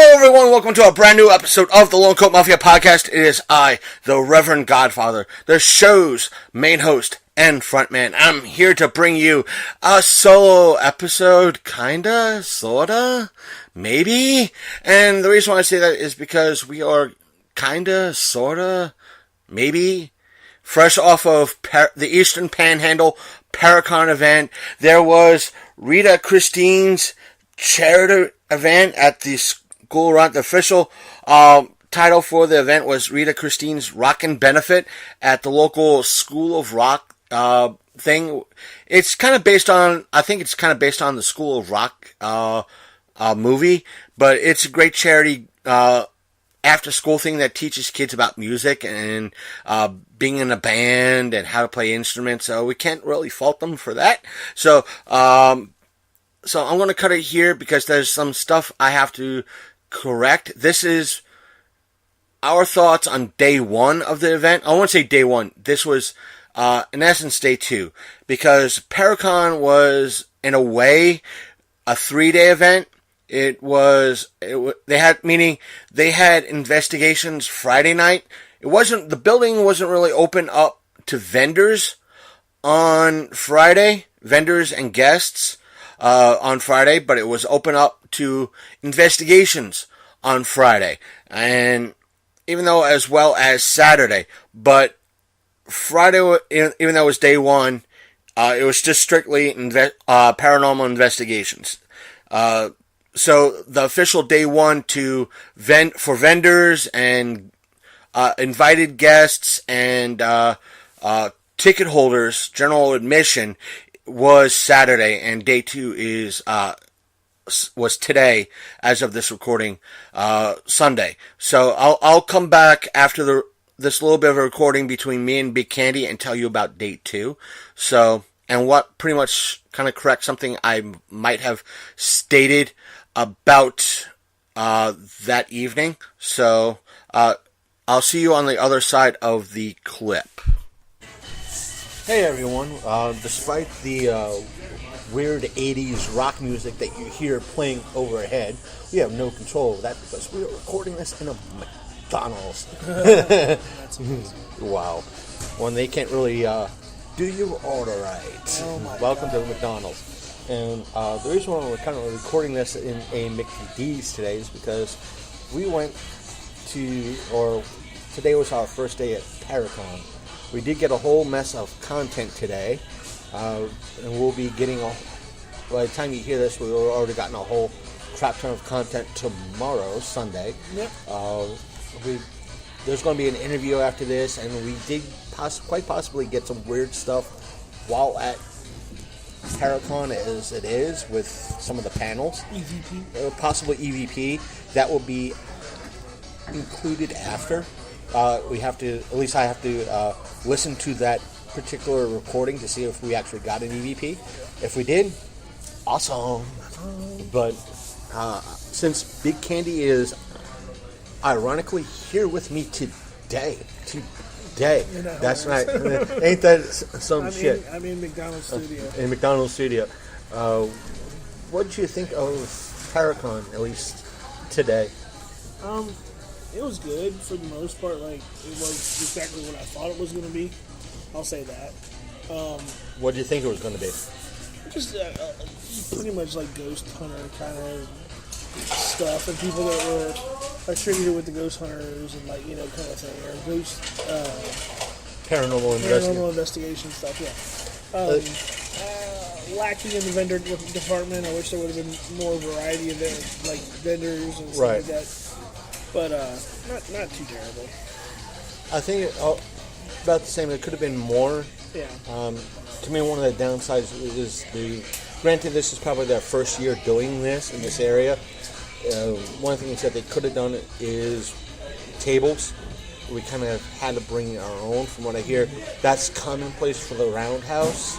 Hello, everyone. Welcome to a brand new episode of the Lone Coat Mafia podcast. It is I, the Reverend Godfather, the show's main host and frontman. I'm here to bring you a solo episode, kinda, sorta, maybe. And the reason why I say that is because we are kinda, sorta, maybe fresh off of the Eastern Panhandle Paracon event. There was Rita Christine's charity event at the school run. The official title for the event was Rita Christine's Rockin' Benifit at the local School of Rock thing. It's kind of based on, I think it's kind of based on the School of Rock movie, but it's a great charity after school thing that teaches kids about music and being in a band and how to play instruments. So we can't really fault them for that. So I'm going to cut it here because there's some stuff I have to correct. This is our thoughts on day one of the event. I won't say day one. This was, in essence, day two. Because Paracon was, in a way, a 3-day event. They had investigations Friday night. The building wasn't really open up to vendors on Friday. Vendors and guests. On Friday, but it was open up to investigations on Friday, and even though as well as Saturday, but Friday, even though it was day one, it was just strictly paranormal investigations. So the official day one for vendors and invited guests and ticket holders, general admission, was Saturday, and day two was today, as of this recording, Sunday. So I'll come back after this little bit of a recording between me and Big Candy and tell you about day two. So, and what pretty much kind of corrects something I might have stated about that evening. So I'll see you on the other side of the clip. Hey everyone, despite the weird 80s rock music that you hear playing overhead, we have no control of that because we are recording this in a McDonald's. That's amazing. Wow. When they can't really do your order right. Oh my Welcome God. to McDonald's. And the reason why we're kind of recording this in a McD's today is because we went today was our first day at Paracon. We did get a whole mess of content today, and we'll be getting by the time you hear this, we've already gotten a whole crap ton of content tomorrow, Sunday. Yep. There's going to be an interview after this, and we did quite possibly get some weird stuff while at Paracon as it is with some of the panels. EVP. Possibly EVP. That will be included after. I have to listen to that particular recording to see if we actually got an EVP. If we did, awesome. But since Big Candy is ironically here with me today, that's right. Ain't that some shit? I'm in McDonald's studio. In McDonald's studio. What did you think of Paracon, at least today? It was good for the most part. Like, it was exactly what I thought it was going to be. I'll say that. What did you think it was going to be? Just pretty much like ghost hunter kind of stuff, and people that were attributed with the ghost hunters and kind of thing, or ghost Paranormal investigation stuff. Yeah. Lacking in the vendor department. I wish there would have been more variety of vendors and stuff like that. But not too terrible. I think about the same. It could have been more. Yeah. To me, one of the downsides is granted, this is probably their first year doing this in this area. One of the things that they could have done is tables. We kind of had to bring our own, from what I hear. That's commonplace for the Roundhouse.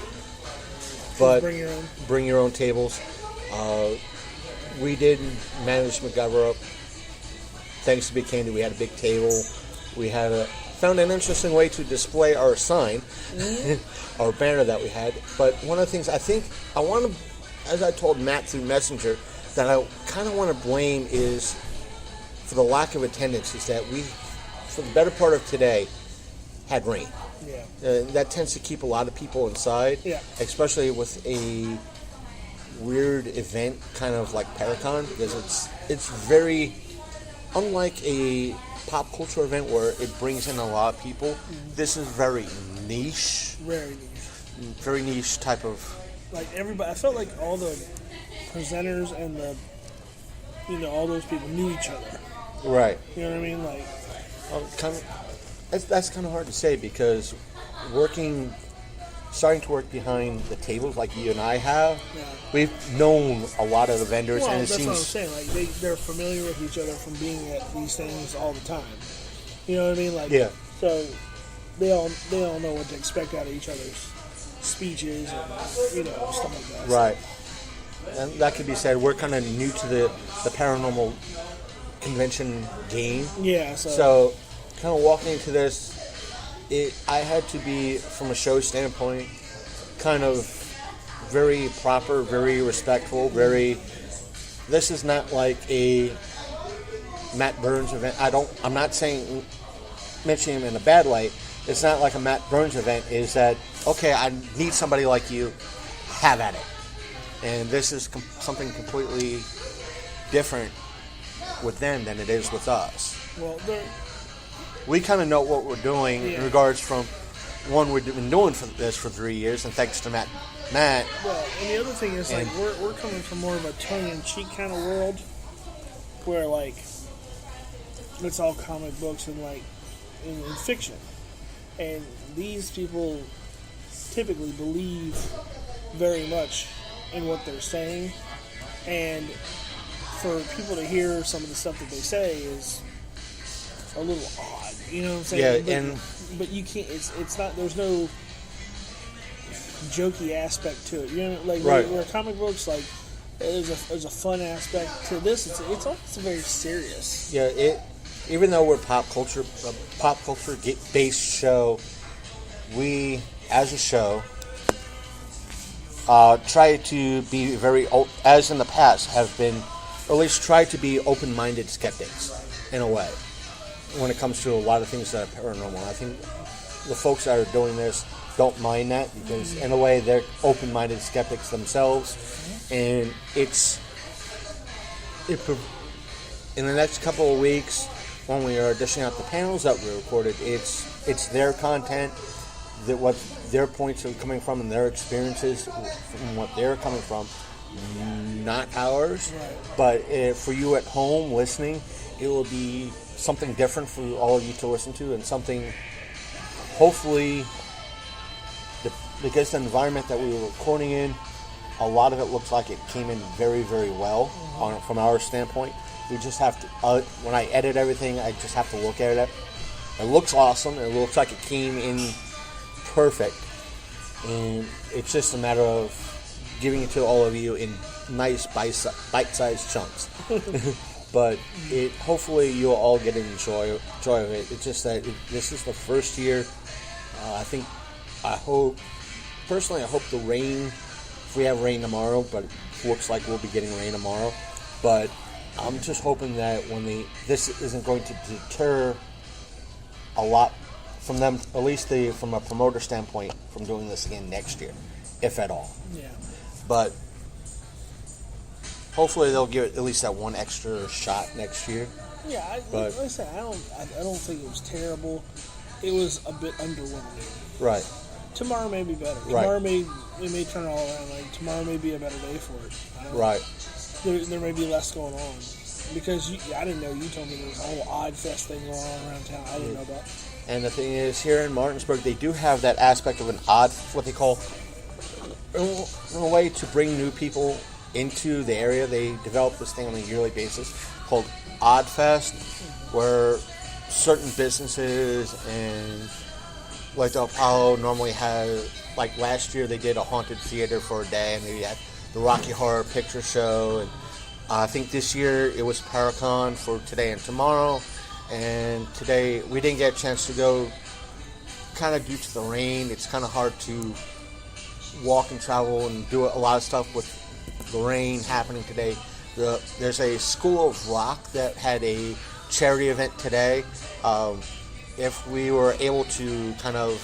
But bring your own tables. We did manage to MacGyver up. Thanks to Big Candy, we had a big table. We found an interesting way to display our sign, our banner that we had. But one of the things I want to, as I told Matt through Messenger, that I kind of want to blame is for the lack of attendance is that we, for the better part of today, had rain. Yeah. That tends to keep a lot of people inside, Yeah. especially with a weird event kind of like Paracon, because it's very unlike a pop culture event where it brings in a lot of people. Mm-hmm. This is very niche, very niche type of. Like everybody, I felt like all the presenters and all those people knew each other. Right. You know what I mean? Like, that's kind of hard to say because starting to work behind the tables like you and I have, we've known a lot of the vendors, well, and it that's seems what I'm saying. Like they're familiar with each other from being at these things all the time. You know what I mean? Like, yeah. So they all know what to expect out of each other's speeches and stuff like that. Right. And that could be said. We're kind of new to the paranormal convention game. Yeah. So kind of walking into this, I had to be, from a show standpoint, kind of very proper, very respectful, this is not like a Matt Burns event. I'm not mentioning him in a bad light. It's not like a Matt Burns event. Is that, okay, I need somebody like you, have at it. And this is something completely different with them than it is with us. Well, we kind of know what we're doing in regards from, one, we've been doing this for 3 years, and thanks to Matt. Well, and the other thing is, like, we're coming from more of a tongue-in-cheek kind of world, where, like, it's all comic books and, like, in fiction. And these people typically believe very much in what they're saying, and for people to hear some of the stuff that they say is a little odd. You know what I'm saying? Yeah, but you can't. It's not. There's no jokey aspect to it. You know, like right. where comic books, like there's a fun aspect to this. It's almost very serious. Yeah, even though we're pop culture based show, we as a show try to be very, as in the past have been, or at least try to be open-minded skeptics in a way when it comes to a lot of things that are paranormal. I think the folks that are doing this don't mind that because in a way they're open-minded skeptics themselves, and in the next couple of weeks when we are dishing out the panels that we recorded, it's their content, that what their points are coming from and their experiences from what they're coming from, not ours. Right. But for you at home listening, it will be something different for all of you to listen to, and something, hopefully, because the environment that we were recording in, a lot of it looks like it came in very, very well from our standpoint. We just have to, when I edit everything, I just have to look at it. It looks awesome. It looks like it came in perfect. And it's just a matter of giving it to all of you in nice bite-sized chunks. But hopefully you'll all get an joy of it. It's just that this is the first year. I hope the rain, if we have rain tomorrow, but it looks like we'll be getting rain tomorrow. But I'm just hoping that this isn't going to deter a lot from them, at least from a promoter standpoint, from doing this again next year, if at all. Yeah. But hopefully they'll give it at least that one extra shot next year. Yeah, like I said, I don't think it was terrible. It was a bit underwhelming. Right. Tomorrow may be better. Tomorrow may turn it all around. Like tomorrow may be a better day for it. Right. There may be less going on because I didn't know. You told me there was a whole Odd Fest thing going on around town. I didn't know about. And the thing is, here in Martinsburg, they do have that aspect of an odd, what they call, in a way to bring new people into the area. They develop this thing on a yearly basis called Odd Fest, where certain businesses and like the Apollo normally has, like last year they did a haunted theater for a day, and they had the Rocky Horror Picture Show, and I think this year it was Paracon for today and tomorrow. And today we didn't get a chance to go, kind of due to the rain. It's kind of hard to walk and travel and do a lot of stuff with the rain happening today. There's a School of Rock that had a charity event today. If we were able to kind of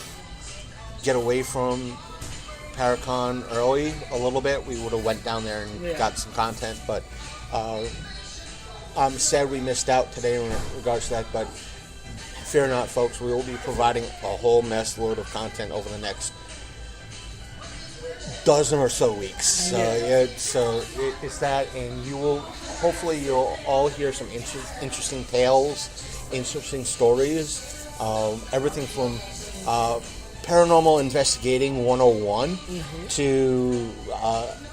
get away from Paracon early a little bit, we would have went down there and got some content. But I'm sad we missed out today in regards to that. But fear not, folks, we will be providing a whole mess load of content over the next dozen or so weeks. So it's that, and hopefully you'll all hear some interesting tales, interesting stories, everything from paranormal investigating 101 to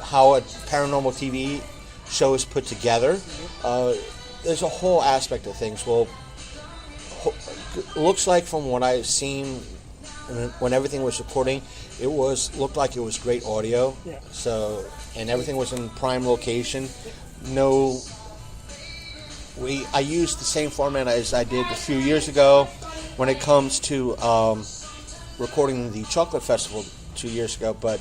how a paranormal TV show is put together. There's a whole aspect of things. Well, looks like from what I've seen when everything was recording, looked like it was great audio. Yeah. So, and everything was in prime location. I used the same format as I did a few years ago when it comes to recording the Chocolate Festival 2 years ago. But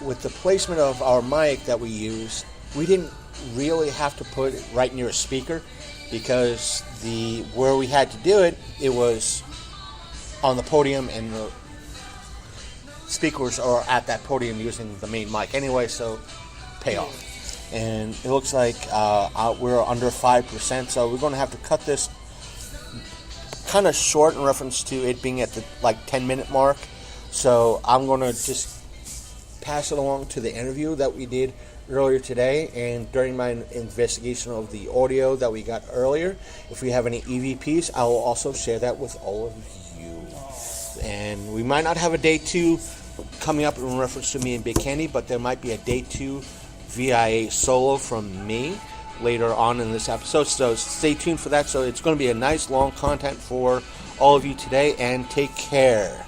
with the placement of our mic that we used, we didn't really have to put it right near a speaker, because where we had to do it, it was on the podium, and the speakers are at that podium using the main mic anyway, so pay off. And it looks like we're under 5%, so we're going to have to cut this kind of short in reference to it being at the 10-minute mark. So I'm going to just pass it along to the interview that we did earlier today, and during my investigation of the audio that we got earlier, if we have any EVPs, I will also share that with all of you. And we might not have a day 2 coming up in reference to me and Big Candy, but there might be a day 2 VIA solo from me later on in this episode, so stay tuned for that. So it's going to be a nice long content for all of you today, and take care.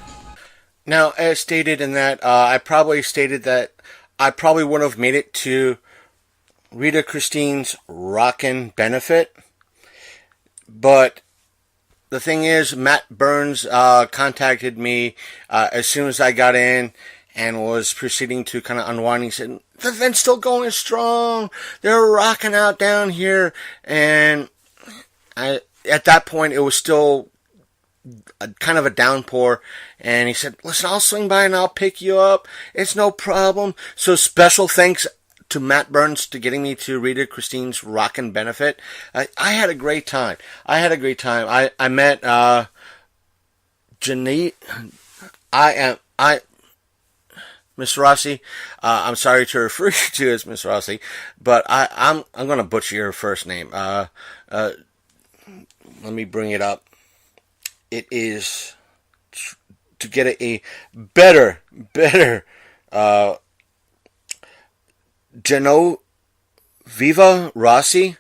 Now, as stated in that, I probably stated that I probably would have made it to Rita Christine's Rockin' Benifit, but the thing is, Matt Burns contacted me as soon as I got in and was proceeding to kind of unwind. He said, the event's still going strong. They're rocking out down here. And at that point, it was still kind of a downpour. And he said, listen, I'll swing by and I'll pick you up. It's no problem. So special thanks to Matt Burns to getting me to Rita Christine's Rockin' Benifit. I had a great time. I met Miss Rossi. I'm sorry to refer you to as Miss Rossi, but I'm going to butcher your first name. Let me bring it up. It is to get a better Genoveva Rossi.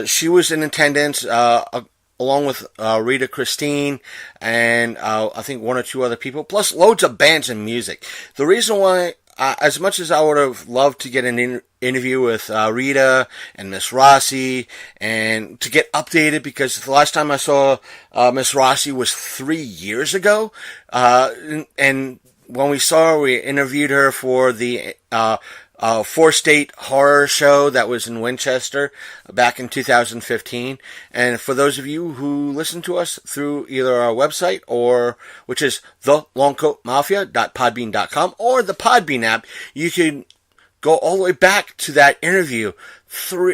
She was in attendance along with Rita Christine and I think one or two other people, plus loads of bands and music. The reason why, as much as I would have loved to get an interview with Rita and Miss Rossi and to get updated, because the last time I saw Miss Rossi was 3 years ago, and when we saw her, we interviewed her for the 4-state horror show that was in Winchester back in 2015. And for those of you who listen to us through either our website, or which is thelongcoatmafia.podbean.com, or the Podbean app, you can go all the way back to that interview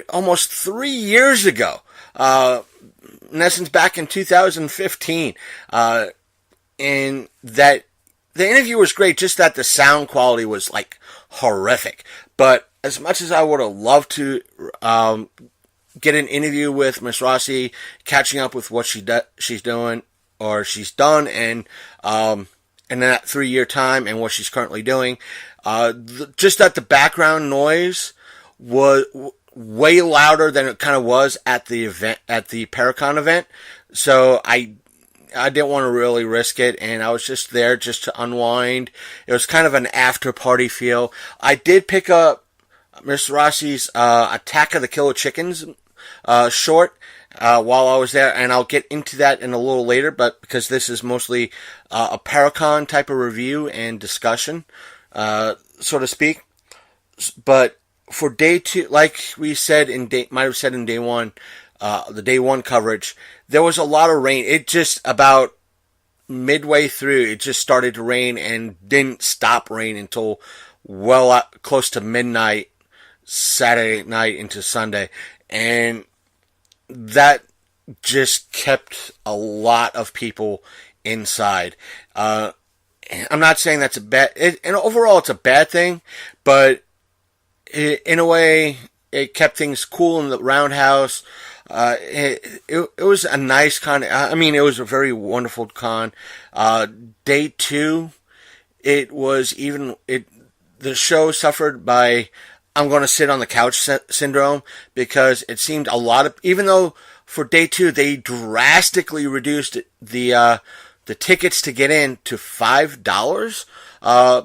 almost 3 years ago. In essence, back in 2015. And that the interview was great, just that the sound quality was horrific. But as much as I would have loved to get an interview with Miss Rossi, catching up with what she's doing, or she's done, and in that 3-year time, and what she's currently doing, just that the background noise was way louder than it kind of was at the event, at the Paracon event. So I didn't want to really risk it, and I was just there just to unwind. It was kind of an after-party feel. I did pick up Miss Rossi's Attack of the Killer Chickens short while I was there, and I'll get into that in a little later, but because this is mostly a Paracon type of review and discussion, so to speak. But for day 2, like we said might have said in day 1, the day one coverage, there was a lot of rain. It just about midway through, it just started to rain and didn't stop rain until well close to midnight, Saturday night into Sunday. And that just kept a lot of people inside. I'm not saying that's a bad, and overall it's a bad thing, but in a way, it kept things cool in the roundhouse. It was a nice con. I mean, it was a very wonderful con. Day two, the show suffered by, I'm going to sit on the couch syndrome, because it seemed even though for day two they drastically reduced the tickets to get in to $5,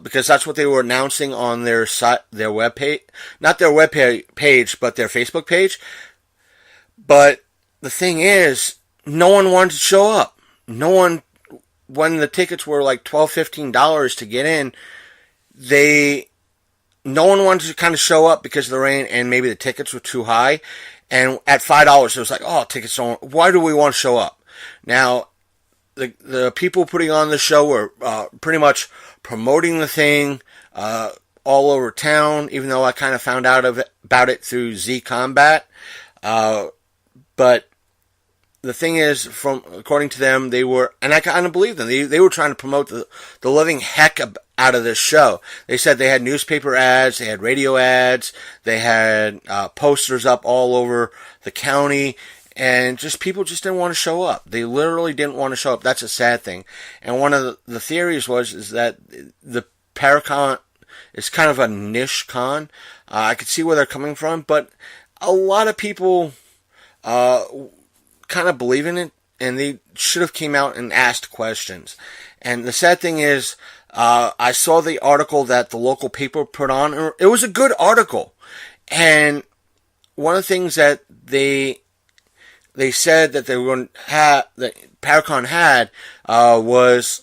because that's what they were announcing on their site, their web page, not their web page, but their Facebook page. But the thing is, no one wanted to show up. No one, when the tickets were like $12, $15 to get in, no one wanted to kind of show up because of the rain, and maybe the tickets were too high. And at $5, it was like, oh, tickets don't, why do we want to show up? Now, the people putting on the show were pretty much promoting the thing all over town, even though I kind of found out about it through Z Combat. But the thing is, according to them, they were, and I kind of believe them, they were trying to promote the living heck out of this show. They said they had newspaper ads, they had radio ads, they had posters up all over the county, and people just didn't want to show up. They literally didn't want to show up. That's a sad thing. And one of the theories is that the Paracon is kind of a niche con. I could see where they're coming from, but a lot of people kind of believe in it, and they should have came out and asked questions. And the sad thing is, I saw the article that the local paper put on. It was a good article, and one of the things that they said that they were going to have, that Paracon had, was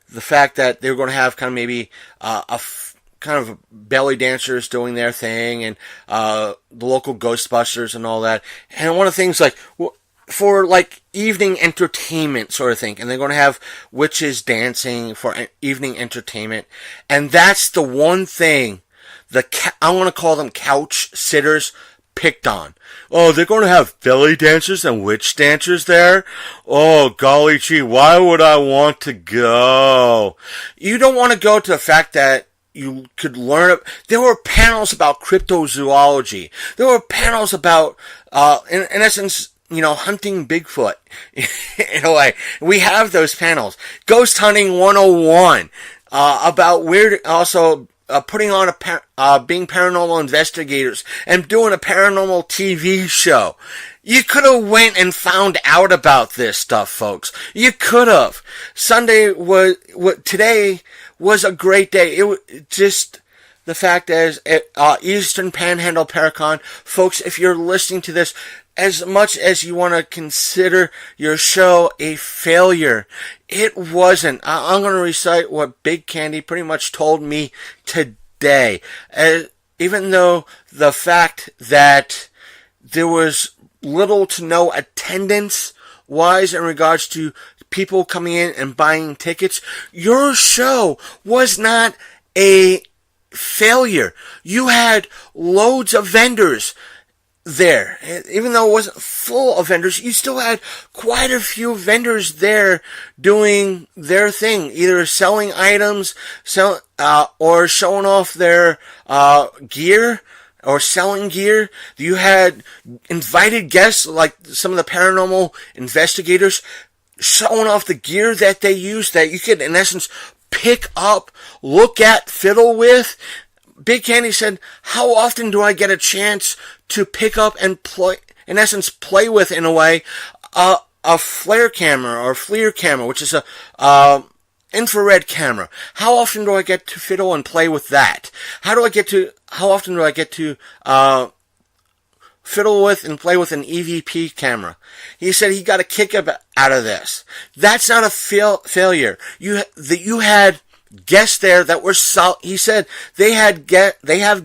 the fact that they were going to have kind of maybe kind of belly dancers doing their thing, and the local Ghostbusters and all that. And one of the things for like evening entertainment sort of thing, and they're going to have witches dancing for evening entertainment. And that's the one thing I want to call them couch sitters picked on. Oh, they're going to have belly dancers and witch dancers there? Oh, golly gee, why would I want to go? You don't want to go to the fact that you could learn. There were panels about cryptozoology. There were panels about, in essence, hunting Bigfoot. In a way, we have those panels. Ghost Hunting 101, about weird, also putting on being paranormal investigators and doing a paranormal TV show. You could have went and found out about this stuff, folks. You could have. Today was a great day. It was just the fact is, Eastern Panhandle Paracon, folks, if you're listening to this, as much as you want to consider your show a failure, it wasn't. I'm going to recite what Big Candy pretty much told me today. Even though the fact that there was little to no attendance-wise in regards to people coming in and buying tickets, your show was not a failure. You had loads of vendors there. Even though it wasn't full of vendors, you still had quite a few vendors there doing their thing, either selling items, or showing off their gear, or selling gear. You had invited guests, like some of the paranormal investigators, showing off the gear that they use, that you could, in essence, pick up, look at, fiddle with. Big Candy said, how often do I get a chance to pick up and play, in essence, play with, in a way, a flare camera or FLIR camera, which is a infrared camera? How often do I get to fiddle and play with that? How often do I get to fiddle with and play with an EVP camera? He said he got a kick out of this. That's not a failure. You had guests there that were he said they have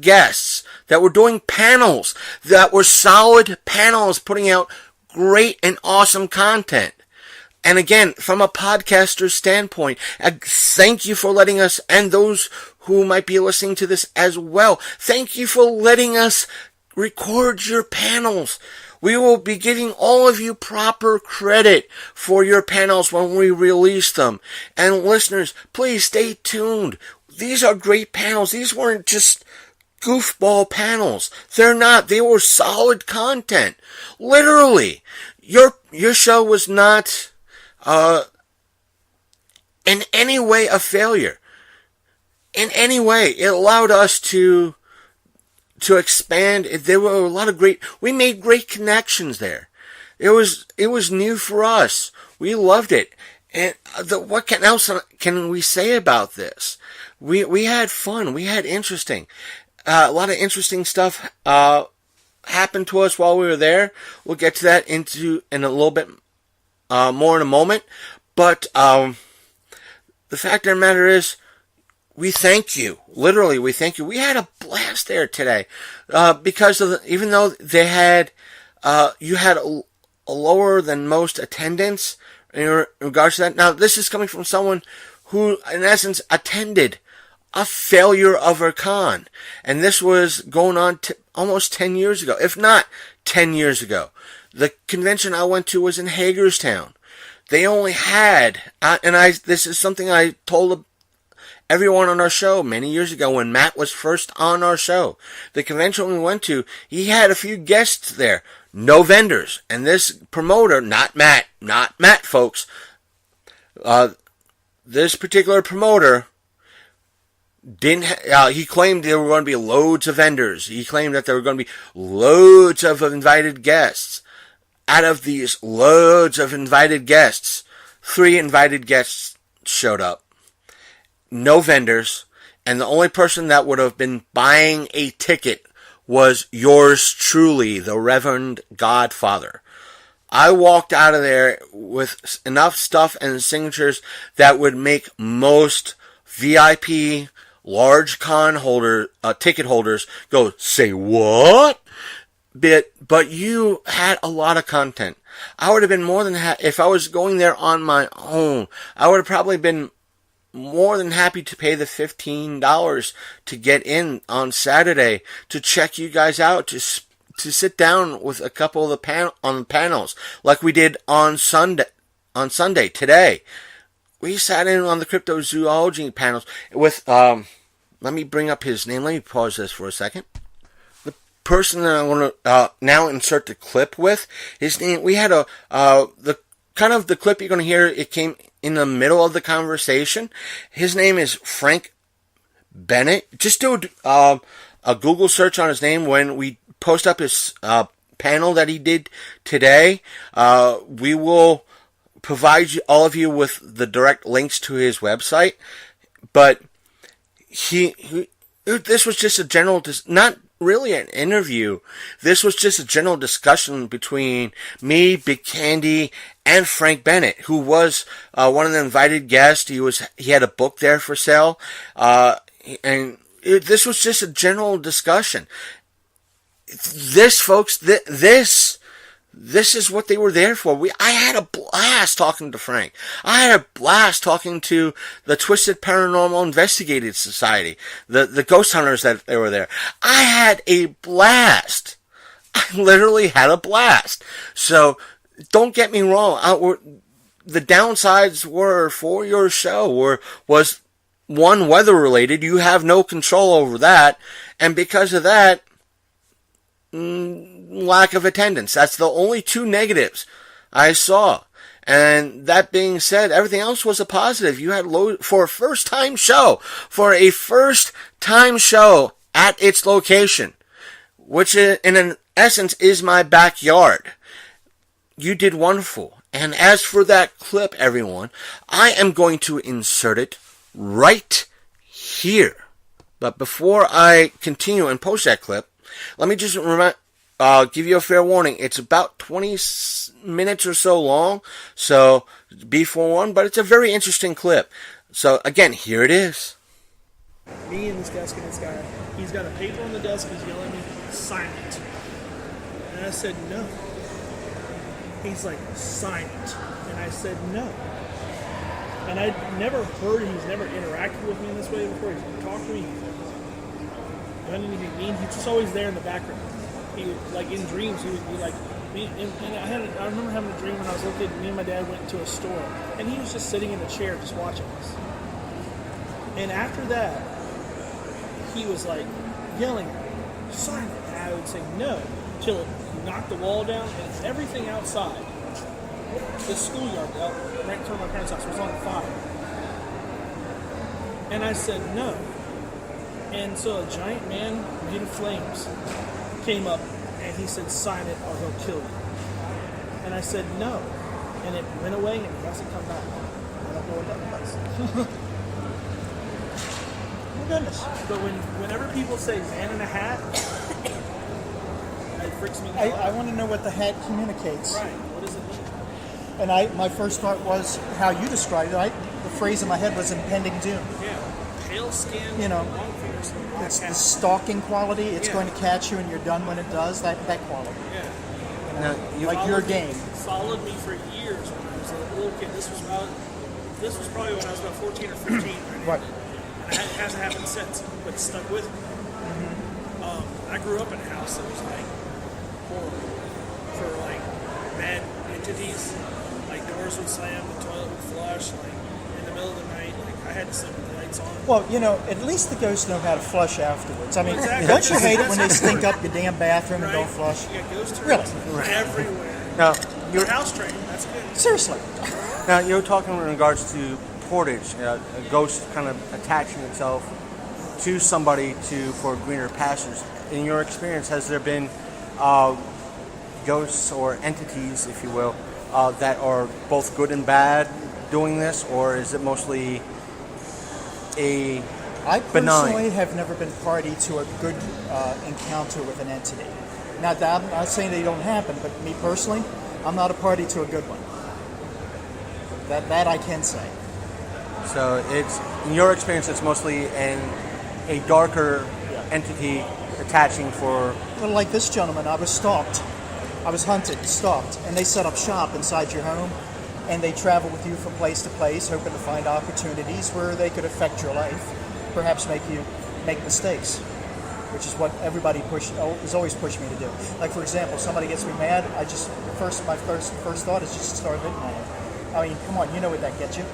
guests that were doing panels, that were solid panels, putting out great and awesome content. And again, from a podcaster's standpoint, thank you for letting us, and those who might be listening to this as well, thank you for letting us record your panels. We will be giving all of you proper credit for your panels when we release them. And listeners, please stay tuned. These are great panels. These weren't just goofball panels. They're not. They were solid content. Literally. Your show was not in any way a failure. In any way. It allowed us to expand. There were a lot of we made great connections there. It was new for us. We loved it. And what else can we say about this? We had fun. We had a lot of interesting stuff, happened to us while we were there. We'll get to that in a little bit, more in a moment. But, the fact of the matter is, we thank you. Literally, we thank you. We had a blast there today, because even though they had, you had a lower than most attendance in regards to that. Now, this is coming from someone who, in essence, attended a failure of a con, and this was going on almost 10 years ago, if not 10 years ago. The convention I went to was in Hagerstown. They only had, this is something I told everyone on our show many years ago when Matt was first on our show. The convention we went to, he had a few guests there, no vendors. And this promoter, not Matt, folks, this particular promoter he claimed there were going to be loads of vendors. He claimed that there were going to be loads of invited guests. Out of these loads of invited guests, 3 invited guests showed up. No vendors, and the only person that would have been buying a ticket was yours truly, the Reverend Godfather. I walked out of there with enough stuff and signatures that would make most VIP large con ticket holders go, say what? But you had a lot of content. I would have been more than happy, if I was going there on my own, I would have probably been more than happy to pay the $15 to get in on Saturday to check you guys out, to sit down with a couple of the panels, like we did on Sunday today. We sat in on the cryptozoology panels with, let me bring up his name. Let me pause this for a second. The person that I want to now insert the clip with, his name, we had the clip you're going to hear, it came in the middle of the conversation. His name is Frank Bennett. Just do a Google search on his name when we post up his panel that he did today. We will provide all of you with the direct links to his website. But this was just a general, not really an interview. This was just a general discussion between me, Big Candy, and Frank Bennett, who was one of the invited guests. He had a book there for sale, this was just a general discussion. This, folks, this is what they were there for. I had a blast talking to Frank. I had a blast talking to the Twisted Paranormal Investigative Society, the ghost hunters that they were there. I had a blast. I literally had a blast. So, don't get me wrong. The downsides for your show was one, weather related. You have no control over that. And because of that, lack of attendance. That's the only 2 negatives I saw. And that being said, everything else was a positive. You had for a first-time show at its location, which in essence is my backyard. You did wonderful. And as for that clip, everyone, I am going to insert it right here. But before I continue and post that clip, let me just give you a fair warning. It's about 20 minutes or so long, so be forewarned, but it's a very interesting clip. So, again, here it is. Me and this desk and this guy, he's got a paper on the desk, he's yelling at me sign it. And I said, no. He's like, sign it. And I said, no. And I'd never heard, he's never interacted with me in this way before. He's talked to me, done anything mean. He's just always there in the background. He would, like in dreams, he would be like, I remember having a dream when I was little kid. Me and my dad went to a store, and he was just sitting in a chair just watching us. And after that, he was like yelling at me, sign it. And I would say no, till he knocked the wall down, and everything outside, the schoolyard out right in front of my parents' house, was on fire. And I said no. And so a giant man made of flames came up, and he said, sign it or he'll kill you. And I said no. And it went away, and it hasn't come back. I don't know what that was. Oh goodness. But whenever people say man in a hat, it freaks me out. I want to know what the hat communicates. Right. What does it mean? And my first thought was how you described it. The phrase in my head was impending doom. Yeah. Pale skin, You know, long fingers. It's the stalking quality. It's Yeah. going to catch you and you're done when it does. That quality. Yeah. Now, Like your game. Followed me for years when I was a little kid. This was probably when I was about 14 or 15. Right. And it hasn't happened since, but it stuck with me. I grew up in a house that was like horrible for like bad entities. Like doors would slam, the toilet would flush, like in the middle of the night. Like I had to sleep with the lights on. Well, at least the ghosts know how to flush afterwards. I mean, Exactly. don't you hate it when they stink up your damn bathroom and Right? don't flush? You got ghost Really? turds everywhere. now, Your house train, that's good. Seriously. now you're talking in regards to portage, a ghost kind of attaching itself to somebody for greener pastures. In your experience, has there been ghosts or entities, if you will, that are both good and bad doing this, or is it mostly I benign? personally have never been party to a good encounter with an entity. Now, I'm not saying they don't happen, but me personally, I'm not a party to a good one. That I can say. So it's, in your experience, it's mostly a darker entity attaching for. Well, like this gentleman, I was stalked. I was hunted, stalked, and they set up shop inside your home, and they travel with you from place to place, hoping to find opportunities where they could affect your life, perhaps make you make mistakes, which is what everybody is always pushing me to do. Like, for example, somebody gets me mad, my first thought is just start hitting on it. I mean, come on, you know what that gets you.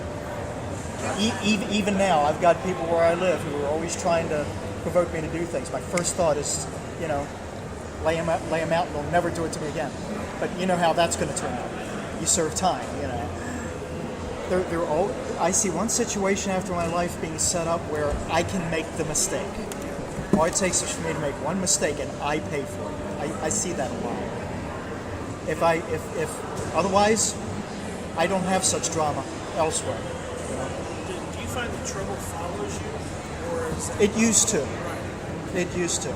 Even now, I've got people where I live who are always trying to provoke me to do things. My first thought is, lay them out, and they'll never do it to me again. But you know how that's going to turn out. You serve time, I see one situation after my life being set up where I can make the mistake. All it takes is for me to make one mistake, and I pay for it. I see that a lot. If otherwise, I don't have such drama elsewhere. Do you find that trouble follows you, or is that It used to. right? It used to. See,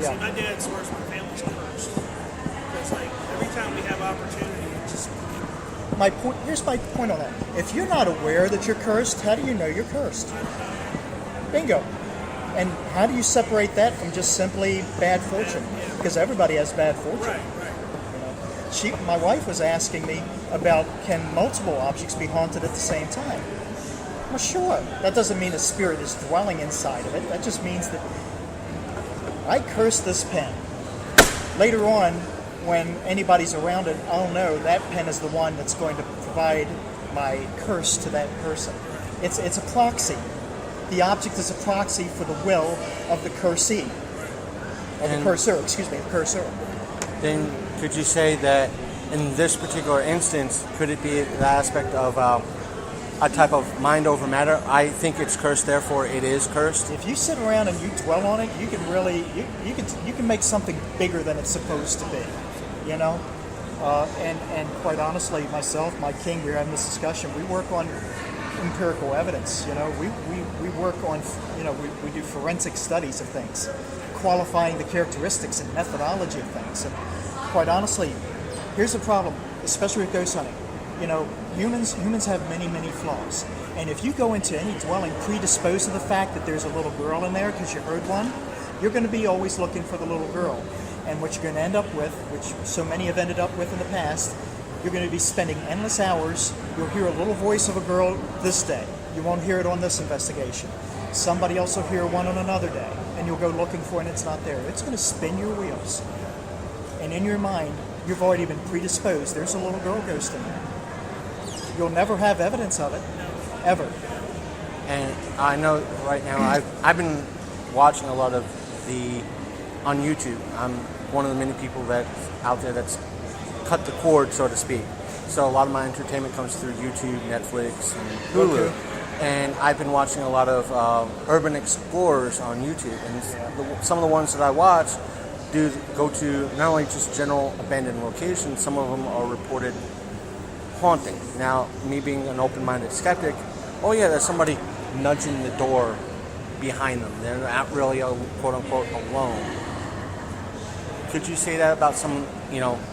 Yeah. my dad swears my family's cursed because, like, every time we have opportunity, it just Here's my point on that. If you're not aware that you're cursed, how do you know you're cursed? Bingo. And how do you separate that from just simply bad fortune? Because everybody has bad fortune. right. My wife was asking me about, can multiple objects be haunted at the same time? Well, sure. That doesn't mean a spirit is dwelling inside of it. That just means that I cursed this pen. Later on, when anybody's around it, I'll know that pen is the one that's going to provide my curse to that person. It's a proxy. The object is a proxy for the will of the cursee. Of the cursor, the cursor. Then could you say that in this particular instance, could it be the aspect of a type of mind over matter? I think it's cursed, therefore it is cursed. If you sit around and you dwell on it, you can really you can make something bigger than it's supposed to be, and quite honestly, myself, my king, we're having this discussion. We work on empirical evidence. We work on we do forensic studies of things, qualifying the characteristics and methodology of things. And quite honestly, here's the problem, especially with ghost hunting. Humans have many, many flaws. And if you go into any dwelling predisposed to the fact that there's a little girl in there because you heard one, You're going to be always looking for the little girl. And what you're going to end up with, which so many have ended up with in the past, you're going to be spending endless hours. You'll hear a little voice of a girl this day. You won't hear it on this investigation. Somebody else will hear one on another day. And you'll go looking for it and it's not there. It's going to spin your wheels. And in your mind, you've already been predisposed. There's a little girl ghost in there. You'll never have evidence of it, ever. And I know right now, I've been watching a lot of on YouTube. I'm one of the many people that's out there that's cut the cord, so to speak. So a lot of my entertainment comes through YouTube, Netflix, and Hulu. Okay. And I've been watching a lot of urban explorers on YouTube. And some of the ones that I watch do go to not only just general abandoned locations, some of them are reported haunting. Now, me being an open-minded skeptic, oh yeah, there's somebody nudging the door behind them. They're not really, quote-unquote, alone. Could you say that about some,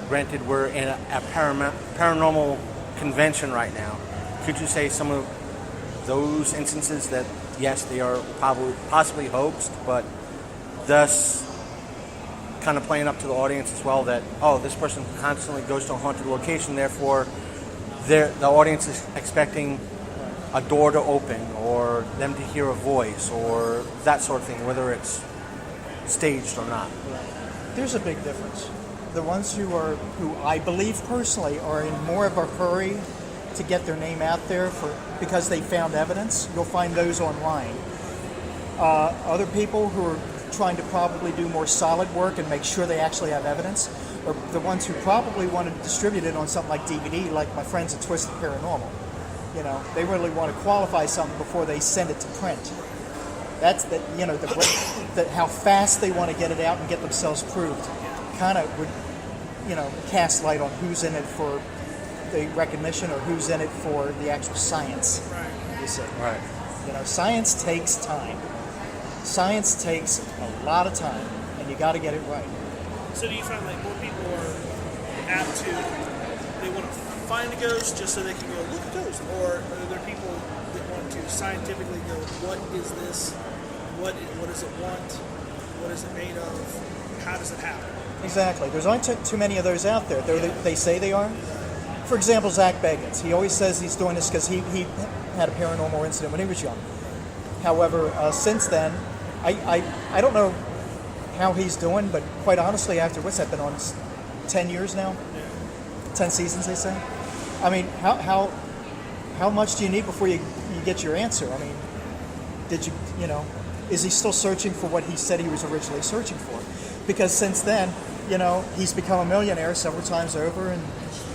granted we're in a paranormal convention right now. Could you say some of those instances that, yes, they are possibly hoaxed, but thus kind of playing up to the audience as well that, this person constantly goes to a haunted location, therefore the audience is expecting a door to open or them to hear a voice or that sort of thing, whether it's staged or not. There's a big difference. The ones who I believe personally are in more of a hurry to get their name out there because they found evidence, you'll find those online. Other people who are trying to probably do more solid work and make sure they actually have evidence are the ones who probably want to distribute it on something like DVD, like my friends at Twisted Paranormal. They really want to qualify something before they send it to print. That's how fast they want to get it out and get themselves proved. Kind of would, cast light on who's in it for the recognition or who's in it for the actual science. Right. You see. Right. Science takes time. Science takes a lot of time, and you got to get it right. So do you find like more people are apt to, they want to find a ghost just so they can go look at ghosts, or are there people that want to scientifically go, what is this? What does it want? What is it made of? How does it happen? Exactly. There's only too many of those out there. They say they are. For example, Zach Bagans. He always says he's doing this because he had a paranormal incident when he was young. However, since then, I don't know how he's doing, but quite honestly, after what's that been on 10 years now? 10 seasons, they say. I mean, how much do you need before you get your answer? I mean, is he still searching for what he said he was originally searching for? Because since then, he's become a millionaire several times over, and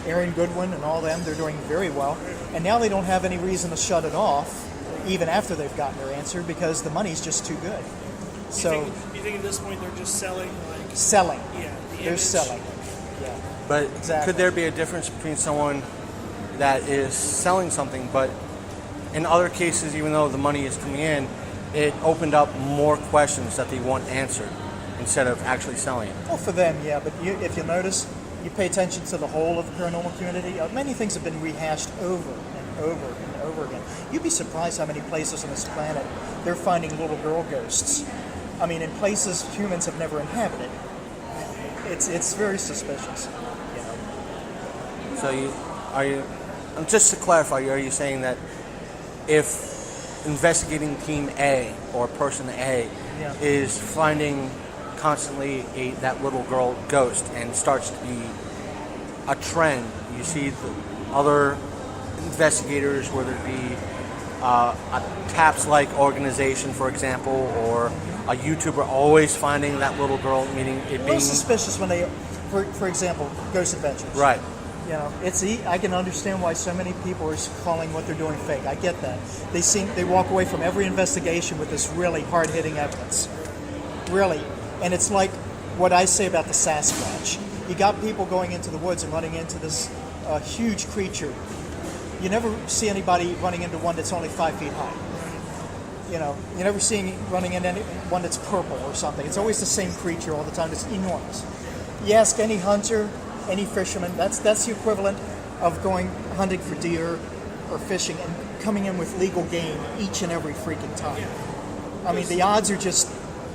Aaron Goodwin and all them, they're doing very well. And now they don't have any reason to shut it off, even after they've gotten their answer, because the money's just too good. You think at this point they're just selling? Selling. Yeah, they're image. selling. Yeah. But Exactly. could there be a difference between someone that is selling something, but in other cases, even though the money is coming in, it opened up more questions that they want answered instead of actually selling it? Well, for them, yeah. But if you notice, you pay attention to the whole of the paranormal community, many things have been rehashed over and over and over again. You'd be surprised how many places on this planet they're finding little girl ghosts. I mean, in places humans have never inhabited. It's very suspicious. So just to clarify, are you saying that if investigating team A or person A is finding constantly that little girl ghost and starts to be a trend, you see the other investigators, whether it be a TAPS-like organization, for example, or a YouTuber always finding that little girl, meaning it being suspicious when they, for example, Ghost Adventures. Right. I can understand why so many people are calling what they're doing fake. I get that. They walk away from every investigation with this really hard-hitting evidence. Really. And it's like what I say about the Sasquatch. You got people going into the woods and running into this huge creature. You never see anybody running into one that's only 5 feet high. You never see running into one that's purple or something. It's always the same creature all the time. It's enormous. You ask any hunter, any fisherman, that's the equivalent of going hunting for deer or fishing and coming in with legal game each and every freaking time. I mean, the odds are just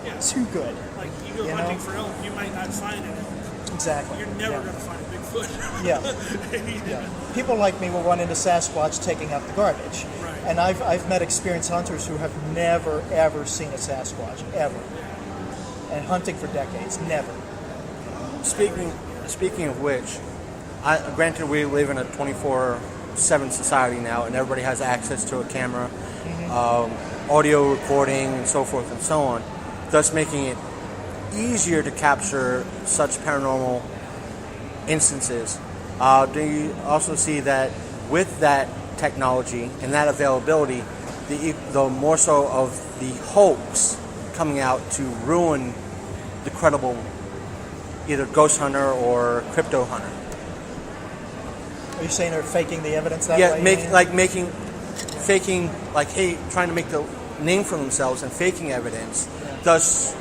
Yeah. Too good. Like, you go hunting for elk, you might not find an elk. Exactly. You're never going to find a Bigfoot. Yeah. People like me will run into Sasquatch taking out the garbage. Right. And I've met experienced hunters who have never, ever seen a Sasquatch, ever. And hunting for decades, never. Speaking of which, granted we live in a 24/7 society now, and everybody has access to a camera, audio recording, and so forth and so on, thus making it easier to capture such paranormal instances. Do you also see that with that technology and that availability, the more so of the hoax coming out to ruin the credible either ghost hunter or crypto hunter? Are you saying they're faking the evidence that Yeah, way? trying to make the name for themselves and faking evidence, thus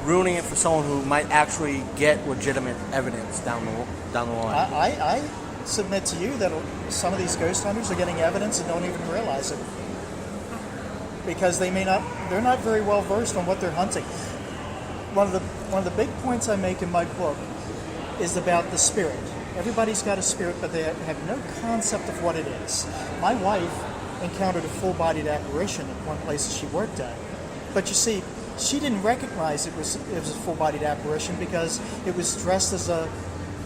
ruining it for someone who might actually get legitimate evidence down the line. I submit to you that some of these ghost hunters are getting evidence and don't even realize it. Because they're not very well versed on what they're hunting. One of the big points I make in my book is about the spirit. Everybody's got a spirit, but they have no concept of what it is. My wife encountered a full-bodied apparition at one place she worked at. But you see, she didn't recognize it was a full-bodied apparition because it was dressed as a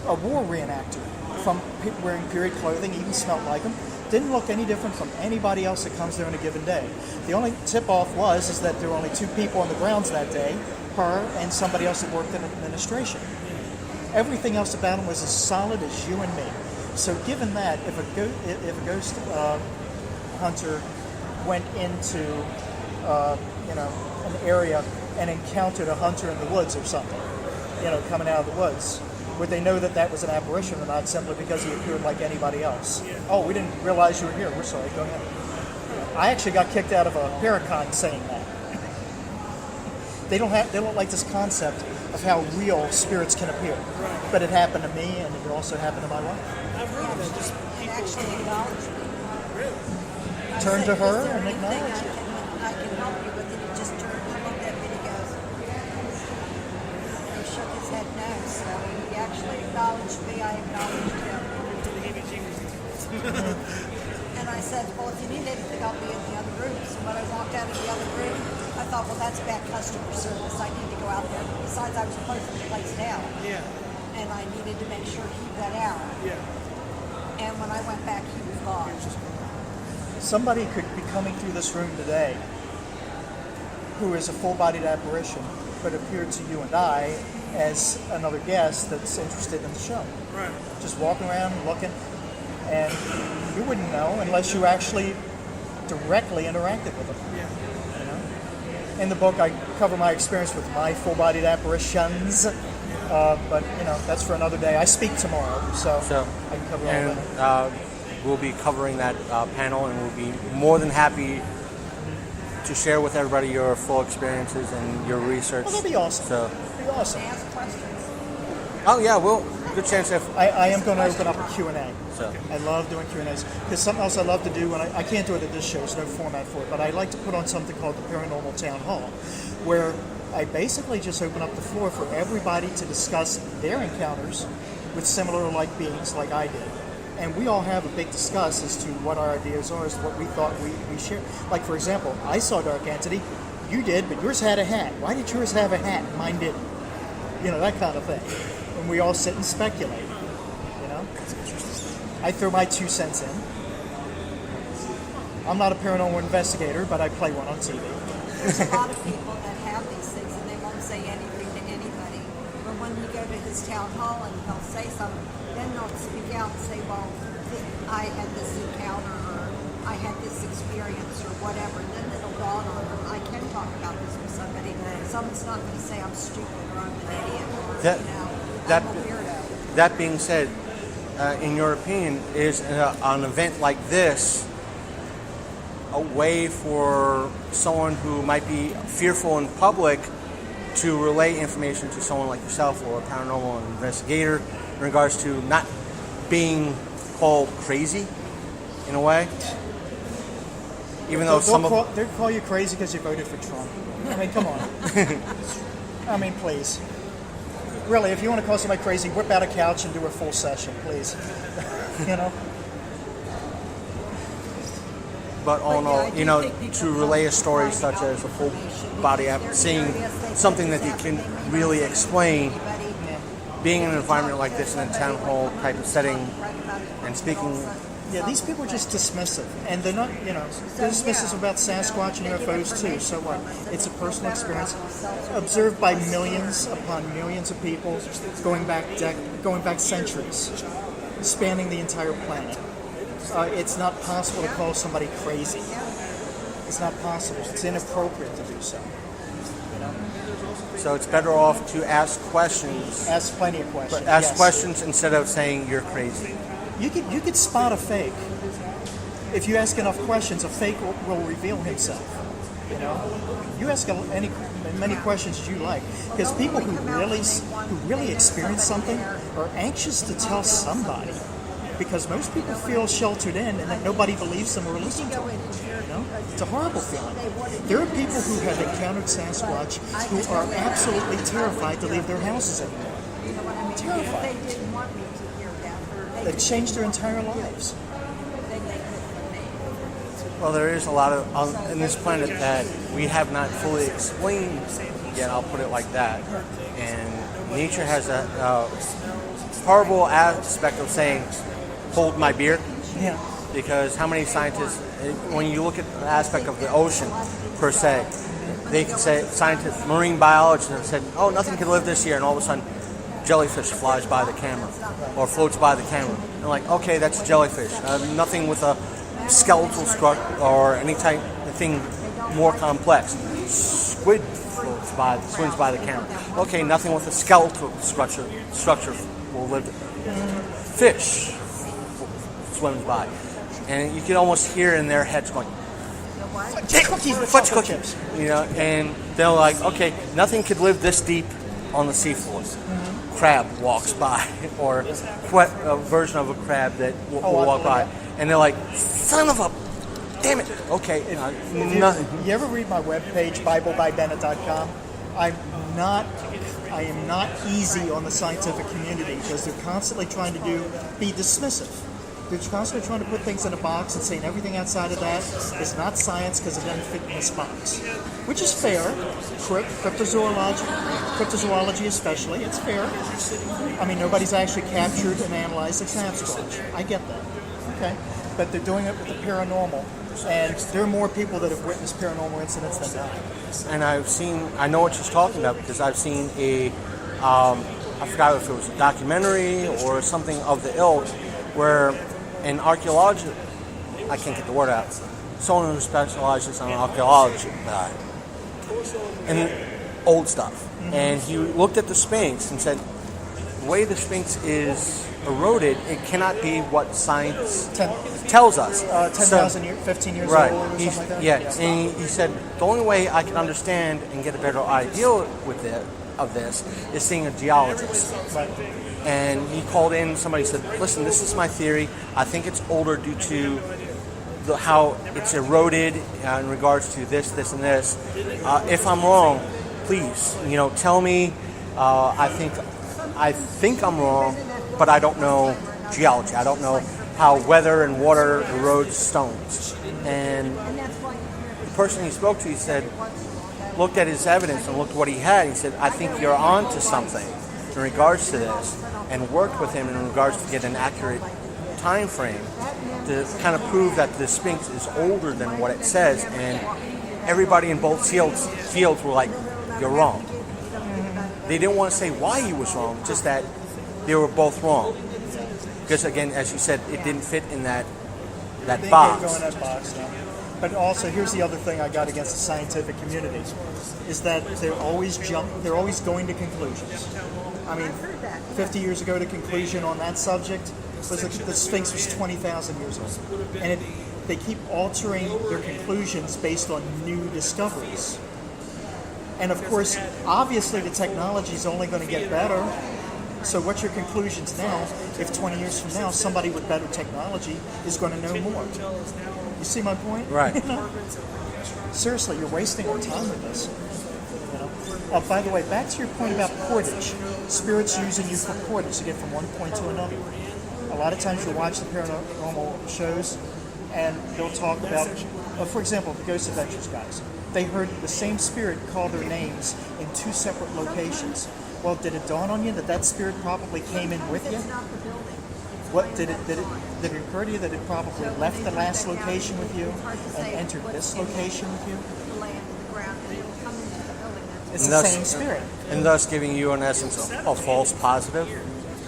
war reenactor, from wearing period clothing, even smelled like them. Didn't look any different from anybody else that comes there on a given day. The only tip-off is that there were only 2 people on the grounds that day, her and somebody else that worked in administration. Everything else about him was as solid as you and me. So given that, if a ghost hunter went into an area and encountered a hunter in the woods or something, coming out of the woods, would they know that was an apparition or not simply because he appeared like anybody else? Yeah. Oh, we didn't realize you were here. We're sorry. Go ahead. I actually got kicked out of a Paracon saying that. They don't like this concept of how real spirits can appear. Right. But it happened to me, and it also happened to my wife. I've heard of that. Just people actually acknowledged me. Really? Turn to her and acknowledge I it. can help you with it. He just turned, he looked at me and he goes, he shook his head no. So he actually acknowledged me. I acknowledged him. And I said, well, if you need anything, I'll be in the other room. So when I walked out of the other room, I thought, well, that's bad customer service. I need to go out there. Besides, I was closing the place down. Yeah. And I needed to make sure he got out. Yeah. And when I went back, he was gone. Somebody could be coming through this room today who is a full-bodied apparition, but appeared to you and I as another guest that's interested in the show. Right. Just walking around and looking, and you wouldn't know unless you actually directly interacted with them. Yeah. In the book, I cover my experience with my full-bodied apparitions, but that's for another day. I speak tomorrow, so I can cover all that. We'll be covering that panel, and we'll be more than happy to share with everybody your full experiences and your research. Well, that'd be awesome. That'd be awesome. Ask questions. Oh yeah, good chance if I am going to open up a Q&A. So. I love doing Q&As. Because something else I love to do, and I can't do it at this show, there's no format for it, but I like to put on something called the Paranormal Town Hall, where I basically just open up the floor for everybody to discuss their encounters with similar like beings like I did. And we all have a big discuss as to what our ideas are, as to what we thought we shared. Like, for example, I saw Dark Entity. You did, but yours had a hat. Why did yours have a hat and mine didn't? That kind of thing. And we all sit and speculate. I throw my 2 cents in. I'm not a paranormal investigator, but I play one on TV. There's a lot of people that have these things and they won't say anything to anybody. But when you go to his town hall and he'll say something, then they'll speak out and say, well, I had this encounter or I had this experience or whatever. And then it'll dawn on them. I can talk about this with somebody. Someone's not going to say I'm stupid or I'm an idiot or, I'm a weirdo. That being said, in your opinion, is an event like this a way for someone who might be fearful in public to relay information to someone like yourself or a paranormal investigator in regards to not being called crazy in a way? even though they'll call you crazy because you voted for Trump. I mean, come on. I mean, please. Really, if you want to call somebody crazy, whip out a couch and do a full session, please. You know? But all in all, you know, to relay a story such as a full body app, seeing something that you can really explain, being in an environment like this in a town hall type of setting and speaking. Yeah, these people are just dismissive, and they're not, you know, they're dismissive about Sasquatch and UFOs too. So what? It's a personal experience observed by millions upon millions of people, going back centuries, spanning the entire planet. It's not possible to call somebody crazy. It's not possible. It's inappropriate to do so. You know? So it's better off to ask questions. Ask plenty of questions. Ask questions instead of saying you're crazy. You could spot a fake. If you ask enough questions, a fake will reveal himself. You know, you ask many questions as you like, because people who really experience something are anxious to tell somebody, because most people feel sheltered in and that nobody believes them or listens to them. You know, it's a horrible feeling. There are people who have encountered Sasquatch who are absolutely terrified to leave their houses anymore. Terrified. They've changed their entire lives. Well, there is a lot of on this planet that we have not fully explained yet. I'll put it like that. And nature has a horrible aspect of saying, "Hold my beer." Yeah. Because how many scientists, when you look at the aspect of the ocean per se, they can say scientists, marine biologists have said, "Oh, nothing can live this year," and all of a sudden, jellyfish flies by the camera or floats by the camera. And like, okay, that's jellyfish. Nothing with a skeletal structure or any type of thing more complex. Squid swims by the camera. Okay, nothing with a skeletal structure will live. Fish swims by. And you can almost hear in their heads going, fudge cookies. You know, and they're like, okay, nothing could live this deep on the seafloor. Crab walks by, or a version of a crab that will walk by, and they're like, "Son of a, damn it!" Okay, you ever read my webpage, BibleByBennett.com? I am not easy on the scientific community because they're constantly trying to be dismissive. They're constantly trying to put things in a box and saying everything outside of that is not science because it doesn't fit in this box. Which is fair. Cryptozoology especially, it's fair. I mean, nobody's actually captured and analyzed a Sasquatch. I get that. Okay. But they're doing it with the paranormal. And there are more people that have witnessed paranormal incidents than not. And I know what she's talking about because I've seen I forgot if it was a documentary or something of the ilk, where an archaeologist, I can't get the word out, someone who specializes in archaeology, and old stuff. Mm-hmm. And he looked at the Sphinx and said, the way the Sphinx is eroded, it cannot be what science tells us. 10,000 years, 15 years right. old or something like that? Yeah, and he said, the only way I can understand and get a better idea of this is seeing a geologist. Right. And he called in, somebody said, listen, this is my theory. I think it's older due to how it's eroded in regards to this, and this. If I'm wrong, please, tell me. I think I'm wrong, but I don't know geology. I don't know how weather and water erodes stones. And the person he spoke to, he said, looked at his evidence and looked at what he had. He said, I think you're on to something in regards to this, and worked with him in regards to get an accurate time frame to kind of prove that the Sphinx is older than what it says. And everybody in both fields were like, you're wrong. They didn't want to say why he was wrong, just that they were both wrong. Because again, as you said, it didn't fit in that box. Go in that box now. But also, here's the other thing I got against the scientific community, is that they're always going to conclusions. I mean, 50 years ago, the conclusion on that subject was that the Sphinx was 20,000 years old. And they keep altering their conclusions based on new discoveries. And of course, obviously the technology is only going to get better. So what's your conclusions now if 20 years from now somebody with better technology is going to know more? You see my point? Right. Seriously, you're wasting our time with this. By the way, back to your point about portage. Spirits using you for portage to get from one point to another. A lot of times you'll watch the paranormal shows and they'll talk about, for example, the Ghost Adventures guys. They heard the same spirit call their names in 2 separate locations. Well, did it dawn on you that spirit probably came in with you? It's not the building. What did it occur to you that it probably left the last location with you and entered this location with you? The land and the ground, and it'll come into the building. It's And the thus- same spirit. And thus giving you, in essence, a false positive.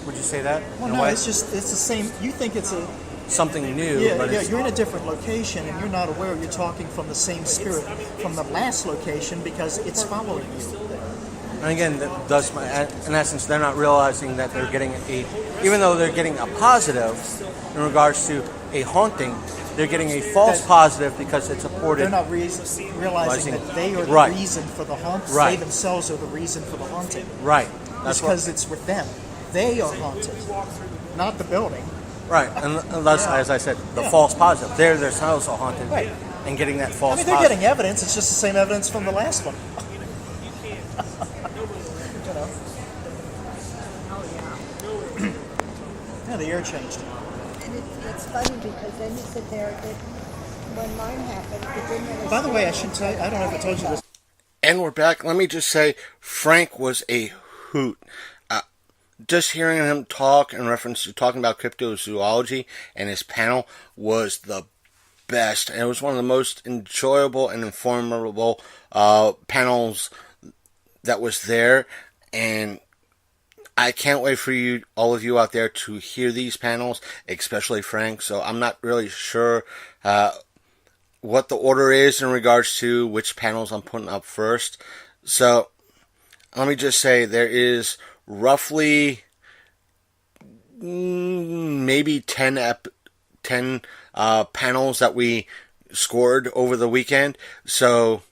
Would you say that? Well, in a no, way? it's the same. You think it's a Something new, but it's you're in a different location and you're not aware you're talking from the same spirit from the last location because it's following you. And again, thus, in essence, they're not realizing that they're getting even though they're getting a positive in regards to a haunting, they're getting a false positive because it's supported. They're not realizing that they are the Right. reason for the haunt. Right. They themselves are the reason for the haunting. Right. It's because it's with them. They are haunted, not the building. Right. And thus, as I said, the false positive. They're themselves are haunted. Right. And getting that false I mean, they're positive. getting evidence. It's just the same evidence from the last one. You know? Oh, yeah. Yeah, the air changed. And it's funny because then you sit there, that when mine happened, it didn't have a By the way, I should tell you, I don't know if I told you this. And we're back. Let me just say, Frank was a hoot. Just hearing him talk in reference to talking about cryptozoology and his panel was the best. And it was one of the most enjoyable and informative panels that was there. And I can't wait for you, all of you out there, to hear these panels, especially Frank. So I'm not really sure what the order is in regards to which panels I'm putting up first. So let me just say there is roughly maybe 10 panels that we scored over the weekend. So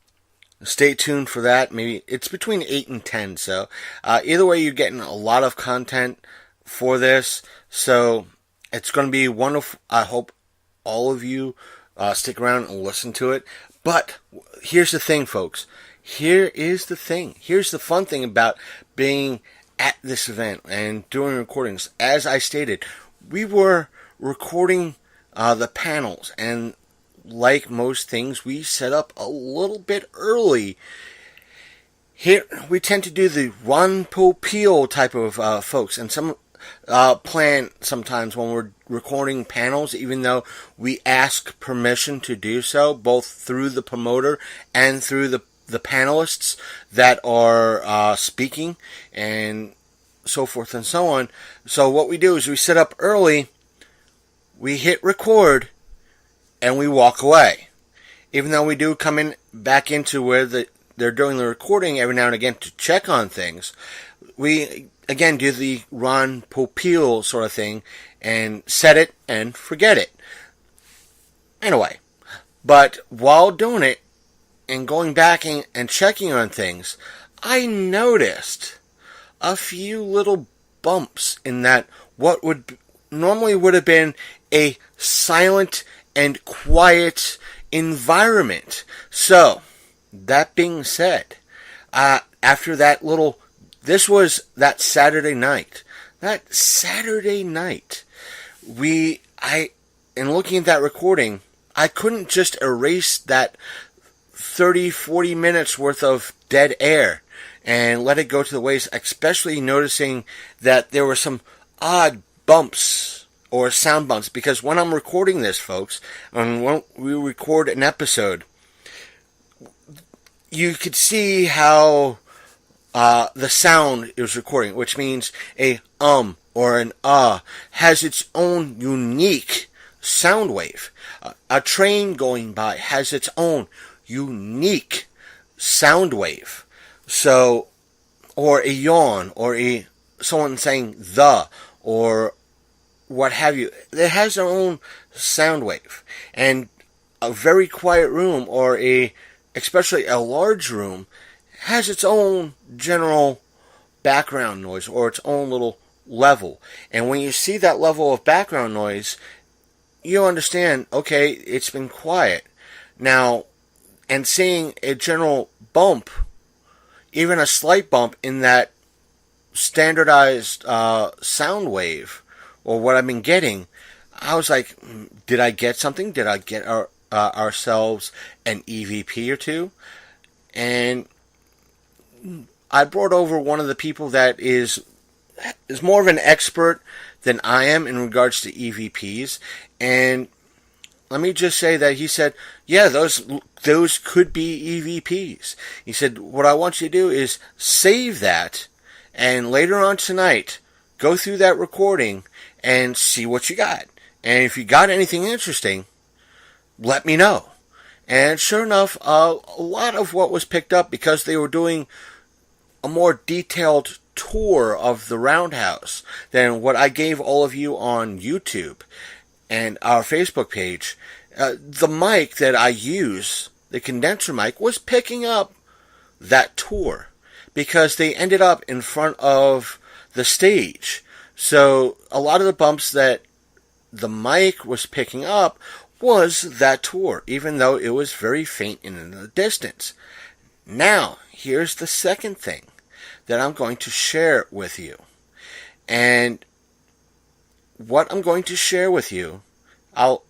stay tuned for that. Maybe it's between 8 and 10. So either way, you're getting a lot of content for this. So it's going to be wonderful. I hope all of you stick around and listen to it. But here's the thing, folks. Here is the thing. Here's the fun thing about being at this event and doing recordings. As I stated, we were recording the panels, and like most things, we set up a little bit early. Here, we tend to do the Ron Popeil type of folks, and some plan sometimes when we're recording panels, even though we ask permission to do so, both through the promoter and through the panelists that are speaking and so forth and so on. So what we do is we sit up early, we hit record, and we walk away. Even though we do come in back into where they're doing the recording every now and again to check on things, we again do the Ron Popeil sort of thing and set it and forget it. Anyway, but while doing it, and going back and checking on things, I noticed a few little bumps in that what would normally would have been a silent and quiet environment. So, that being said, after that this was that Saturday night. That Saturday night, in looking at that recording, I couldn't just erase that 30-40 minutes worth of dead air and let it go to the waste, especially noticing that there were some odd bumps or sound bumps, because when I'm recording this, folks, and when we record an episode, you could see how the sound is recording, which means a or an has its own unique sound wave. A train going by has its own unique sound wave. So, or a yawn, or someone saying the, or what have you. It has their own sound wave. And a very quiet room, or especially a large room, has its own general background noise, or its own little level. And when you see that level of background noise, you understand, okay, it's been quiet. Now, and seeing a general bump, even a slight bump in that standardized sound wave, or what I've been getting, I was like, did I get something? Did I get ourselves an EVP or two? And I brought over one of the people that is more of an expert than I am in regards to EVPs, and let me just say that he said, yeah, those could be EVPs. He said, what I want you to do is save that, and later on tonight, go through that recording and see what you got. And if you got anything interesting, let me know. And sure enough, a lot of what was picked up, because they were doing a more detailed tour of the Roundhouse than what I gave all of you on YouTube and our Facebook page. The mic that I use, the condenser mic, was picking up that tour because they ended up in front of the stage. So a lot of the bumps that the mic was picking up was that tour, even though it was very faint in the distance. Now, here's the second thing that I'm going to share with you. And what I'm going to share with you, I'll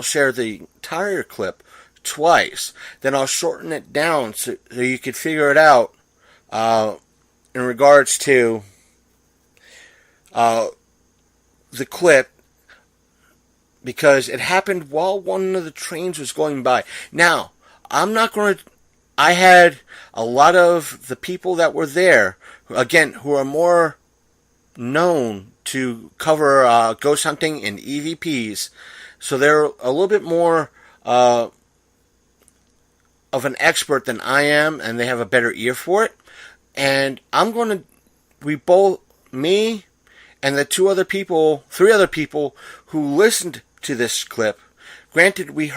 share the entire clip twice. Then I'll shorten it down so you could figure it out in regards to the clip, because it happened while one of the trains was going by. Now, I had a lot of the people that were there, again, who are more known to cover ghost hunting and EVPs, so they're a little bit more of an expert than I am, and they have a better ear for it. And me and the three other people who listened to this clip, granted we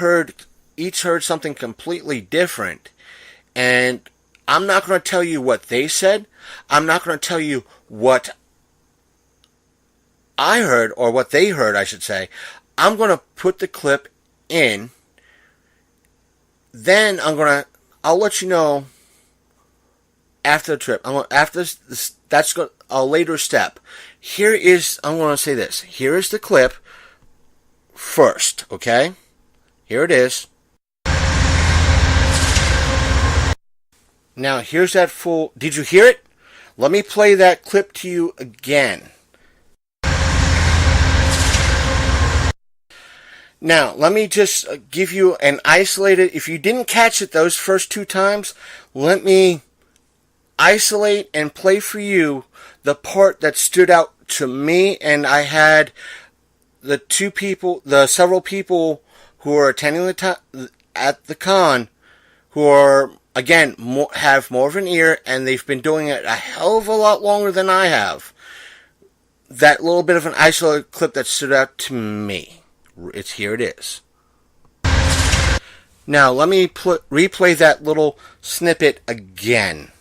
each heard something completely different, and I'm not going to tell you what they said. I'm not going to tell you what I heard, or what they heard, I should say. I'm going to put the clip in. Then I'll let you know after the trip. After this, that's a later step. I'm going to say this. Here is the clip first, okay? Here it is. Now, here's that full... Did you hear it? Let me play that clip to you again. Now, let me just give you an isolated... If you didn't catch it those first two times, let me isolate and play for you the part that stood out to me. And I had the several people who are attending at the con, who are... Again, have more of an ear, and they've been doing it a hell of a lot longer than I have. That little bit of an isolated clip that stood out to me. Here it is. Now, let me replay that little snippet again.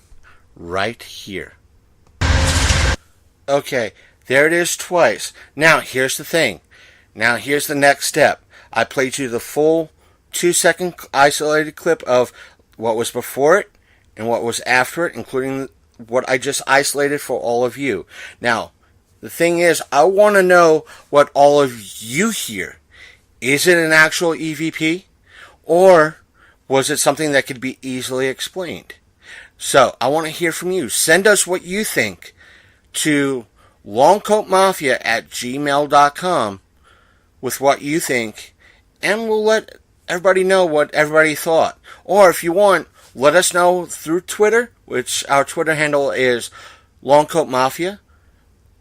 Right here. Okay, there it is twice. Now, here's the thing. Now, here's the next step. I played you the full 2-second isolated clip of what was before it and what was after it, including what I just isolated for all of you. Now, the thing is, I want to know what all of you hear. Is it an actual EVP? Or was it something that could be easily explained? So, I want to hear from you. Send us what you think to longcoatmafia@gmail.com with what you think, and we'll let everybody know what everybody thought. Or if you want, let us know through Twitter, which our Twitter handle is Longcoat Mafia,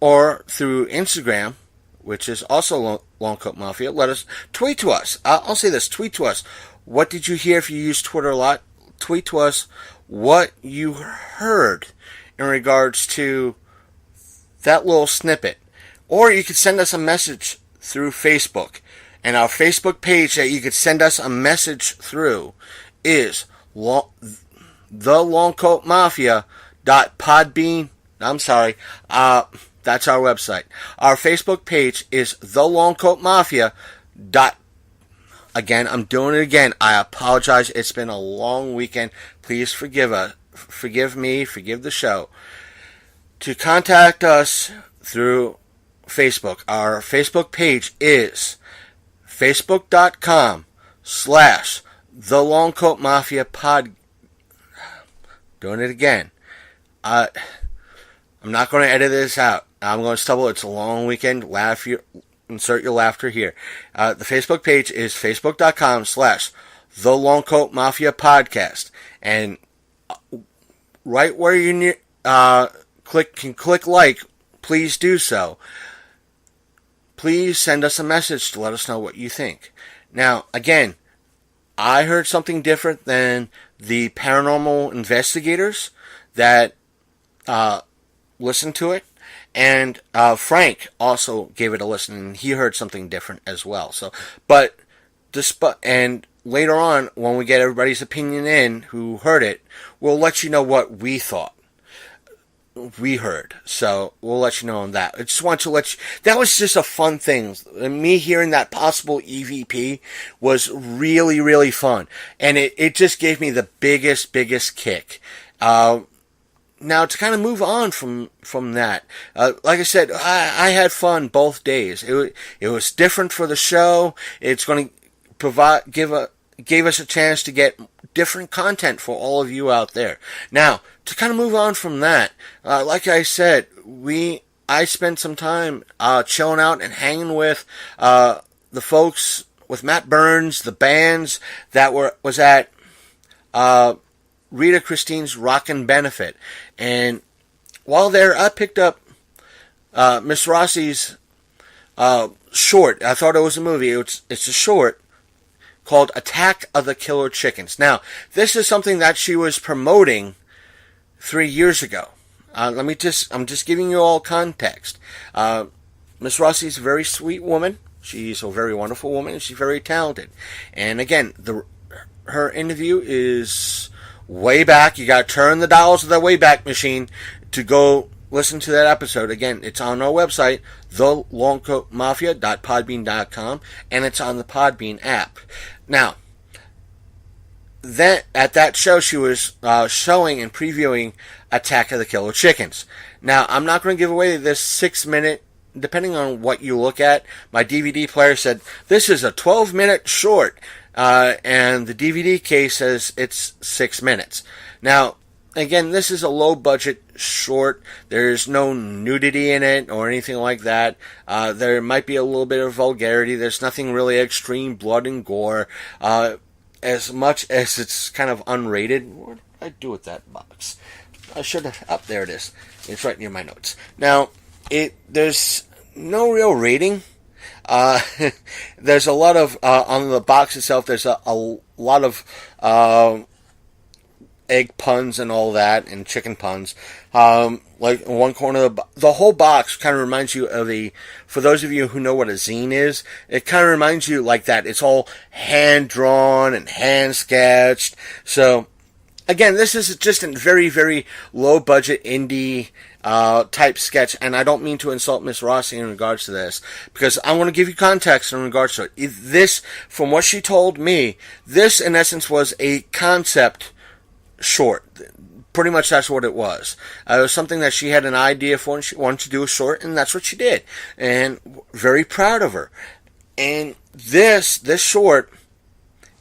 or through Instagram, which is also Longcoat Mafia. Let us tweet to us. I'll say this: tweet to us. What did you hear if you use Twitter a lot? Tweet to us what you heard in regards to that little snippet. Or you could send us a message through Facebook. And our Facebook page that you could send us a message through is thelongcoatmafia.podbean. I'm sorry. That's our website. Our Facebook page is The Long Coat Mafia. Again, I'm doing it again. I apologize. It's been a long weekend. Please forgive me, forgive the show. To contact us through Facebook, our Facebook page is facebook.com/The Long Coat Mafia Pod. Doing it again. I'm not going to edit this out. I'm going to stumble. It's a long weekend. Insert your laughter here. The Facebook page is facebook.com/The Long Coat Mafia Podcast. And right where you can click like, please do so. Please send us a message to let us know what you think. Now, again, I heard something different than the paranormal investigators that listened to it. And Frank also gave it a listen, and he heard something different as well. And later on, when we get everybody's opinion in who heard it, we'll let you know what we thought. We heard. So we'll let you know on that. I just want to let you, that was just a fun thing. Me hearing that possible EVP was really, really fun. And it just gave me the biggest kick. Now, to kind of move on from that, like I said, I had fun both days. It was different for the show. It's going to gave us a chance to get different content for all of you out there. Now, to kind of move on from that, like I said, I spent some time chilling out and hanging with the folks, with Matt Burns, the bands that was at Rita Christine's Rockin' Benifit. And while there, I picked up Miss Rossi's short. I thought it was a movie. It's a short called Attack of the Killer Chickens. Now, this is something that she was promoting 3 years ago. I'm just giving you all context. Miss Rossi's a very sweet woman. She's a very wonderful woman, and she's very talented. And again, her interview is way back. You got to turn the dials of the Wayback Machine to go listen to that episode. Again, it's on our website, thelongcoatmafia.podbean.com, and it's on the Podbean app. Now, at that show, she was showing and previewing Attack of the Killer Chickens. Now, I'm not going to give away this 6-minute, depending on what you look at. My DVD player said, this is a 12-minute short. And the DVD case says it's 6 minutes. Now, again, this is a low-budget short. There's no nudity in it or anything like that. There might be a little bit of vulgarity. There's nothing really extreme blood and gore. As much as it's kind of unrated. What did I do with that box? I should have... Oh, there it is. It's right near my notes. Now, there's no real rating. There's a lot of, on the box itself, there's a lot of egg puns and all that, and chicken puns. Like in one corner of the whole box kind of reminds you of for those of you who know what a zine is, it kind of reminds you like that. It's all hand-drawn and hand-sketched. So, again, this is just a very, very low-budget indie type sketch, and I don't mean to insult Miss Rossi in regards to this, because I want to give you context in regards to it. This, from what she told me, this in essence was a concept short. Pretty much that's what it was. It was something that she had an idea for, and she wanted to do a short, and that's what she did. And very proud of her. And this short,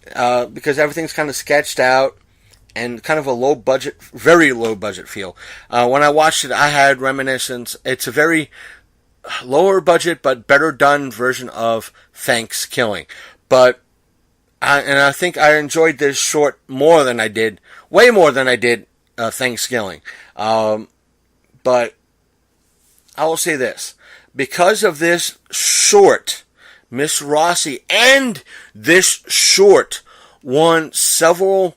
because everything's kind of sketched out, and kind of a low budget, very low budget feel. When I watched it, I had reminiscence. It's a very lower budget, but better done version of Thanksgiving. I think I enjoyed this short more than I did, way more than I did Thanksgiving. But I will say this. Because of this short, Miss Rossi and this short won several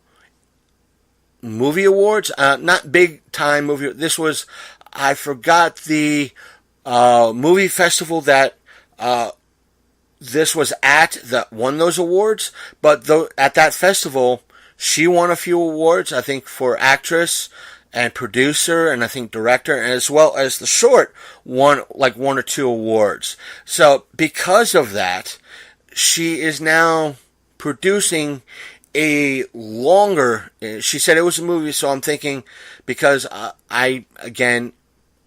movie awards, not big time movie. This was, I forgot the movie festival that this was at that won those awards. But at that festival, she won a few awards. I think for actress and producer, and I think director, as well as the short won like 1 or 2 awards. So because of that, she is now producing a longer, she said it was a movie, so I'm thinking, because I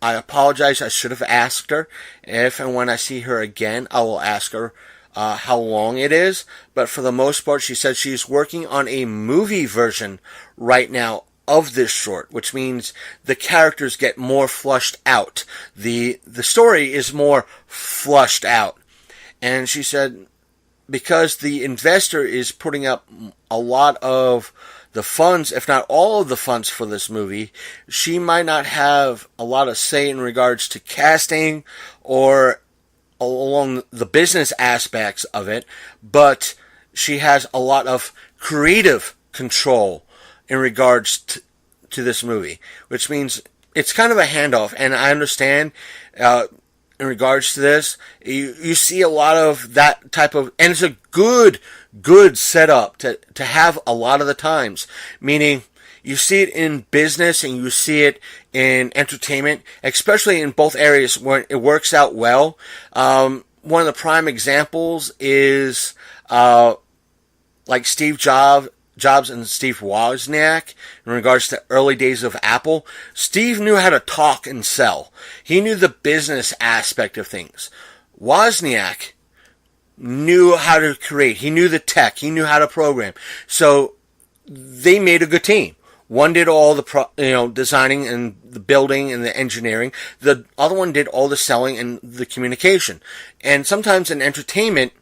apologize, I should have asked her. If and when I see her again, I will ask her how long it is. But for the most part, she said she's working on a movie version right now of this short, which means the characters get more flushed out. The story is more flushed out. And she said, because the investor is putting up a lot of the funds, if not all of the funds for this movie, she might not have a lot of say in regards to casting or along the business aspects of it, but she has a lot of creative control in regards to this movie, which means it's kind of a handoff. And I understand in regards to this, you see a lot of that type of, and it's a good setup to have a lot of the times, meaning you see it in business and you see it in entertainment, especially in both areas where it works out well. One of the prime examples is like Steve Jobs and Steve Wozniak in regards to early days of Apple. Steve knew how to talk and sell. He knew the business aspect of things. Wozniak knew how to create. He knew the tech. He knew how to program. So they made a good team. One did all the designing and the building and the engineering. The other one did all the selling and the communication. And sometimes in entertainment,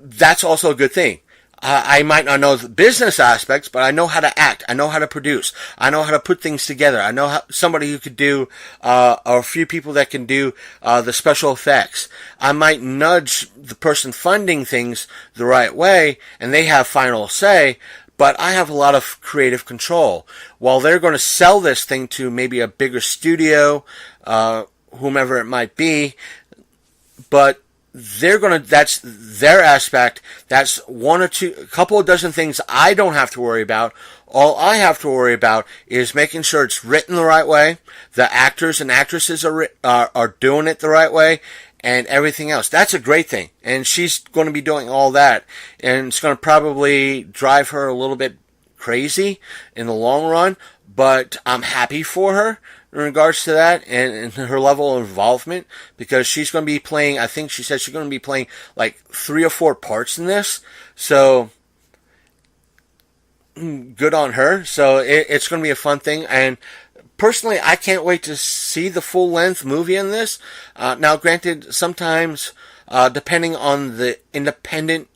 that's also a good thing. I might not know the business aspects, but I know how to act. I know how to produce. I know how to put things together. I know somebody who could do, or a few people that can do the special effects. I might nudge the person funding things the right way, and they have final say, but I have a lot of creative control. While they're going to sell this thing to maybe a bigger studio, whomever it might be, but that's their aspect. That's a couple of dozen things I don't have to worry about. All I have to worry about is making sure it's written the right way, the actors and actresses are doing it the right way, and everything else. That's a great thing. And she's going to be doing all that. And it's going to probably drive her a little bit crazy in the long run, but I'm happy for her in regards to that and her level of involvement, because she's going to be playing, I think she said she's going to be playing like 3 or 4 parts in this. So good on her. So it's going to be a fun thing. And personally, I can't wait to see the full-length movie in this. Now, granted, sometimes, depending on the independent,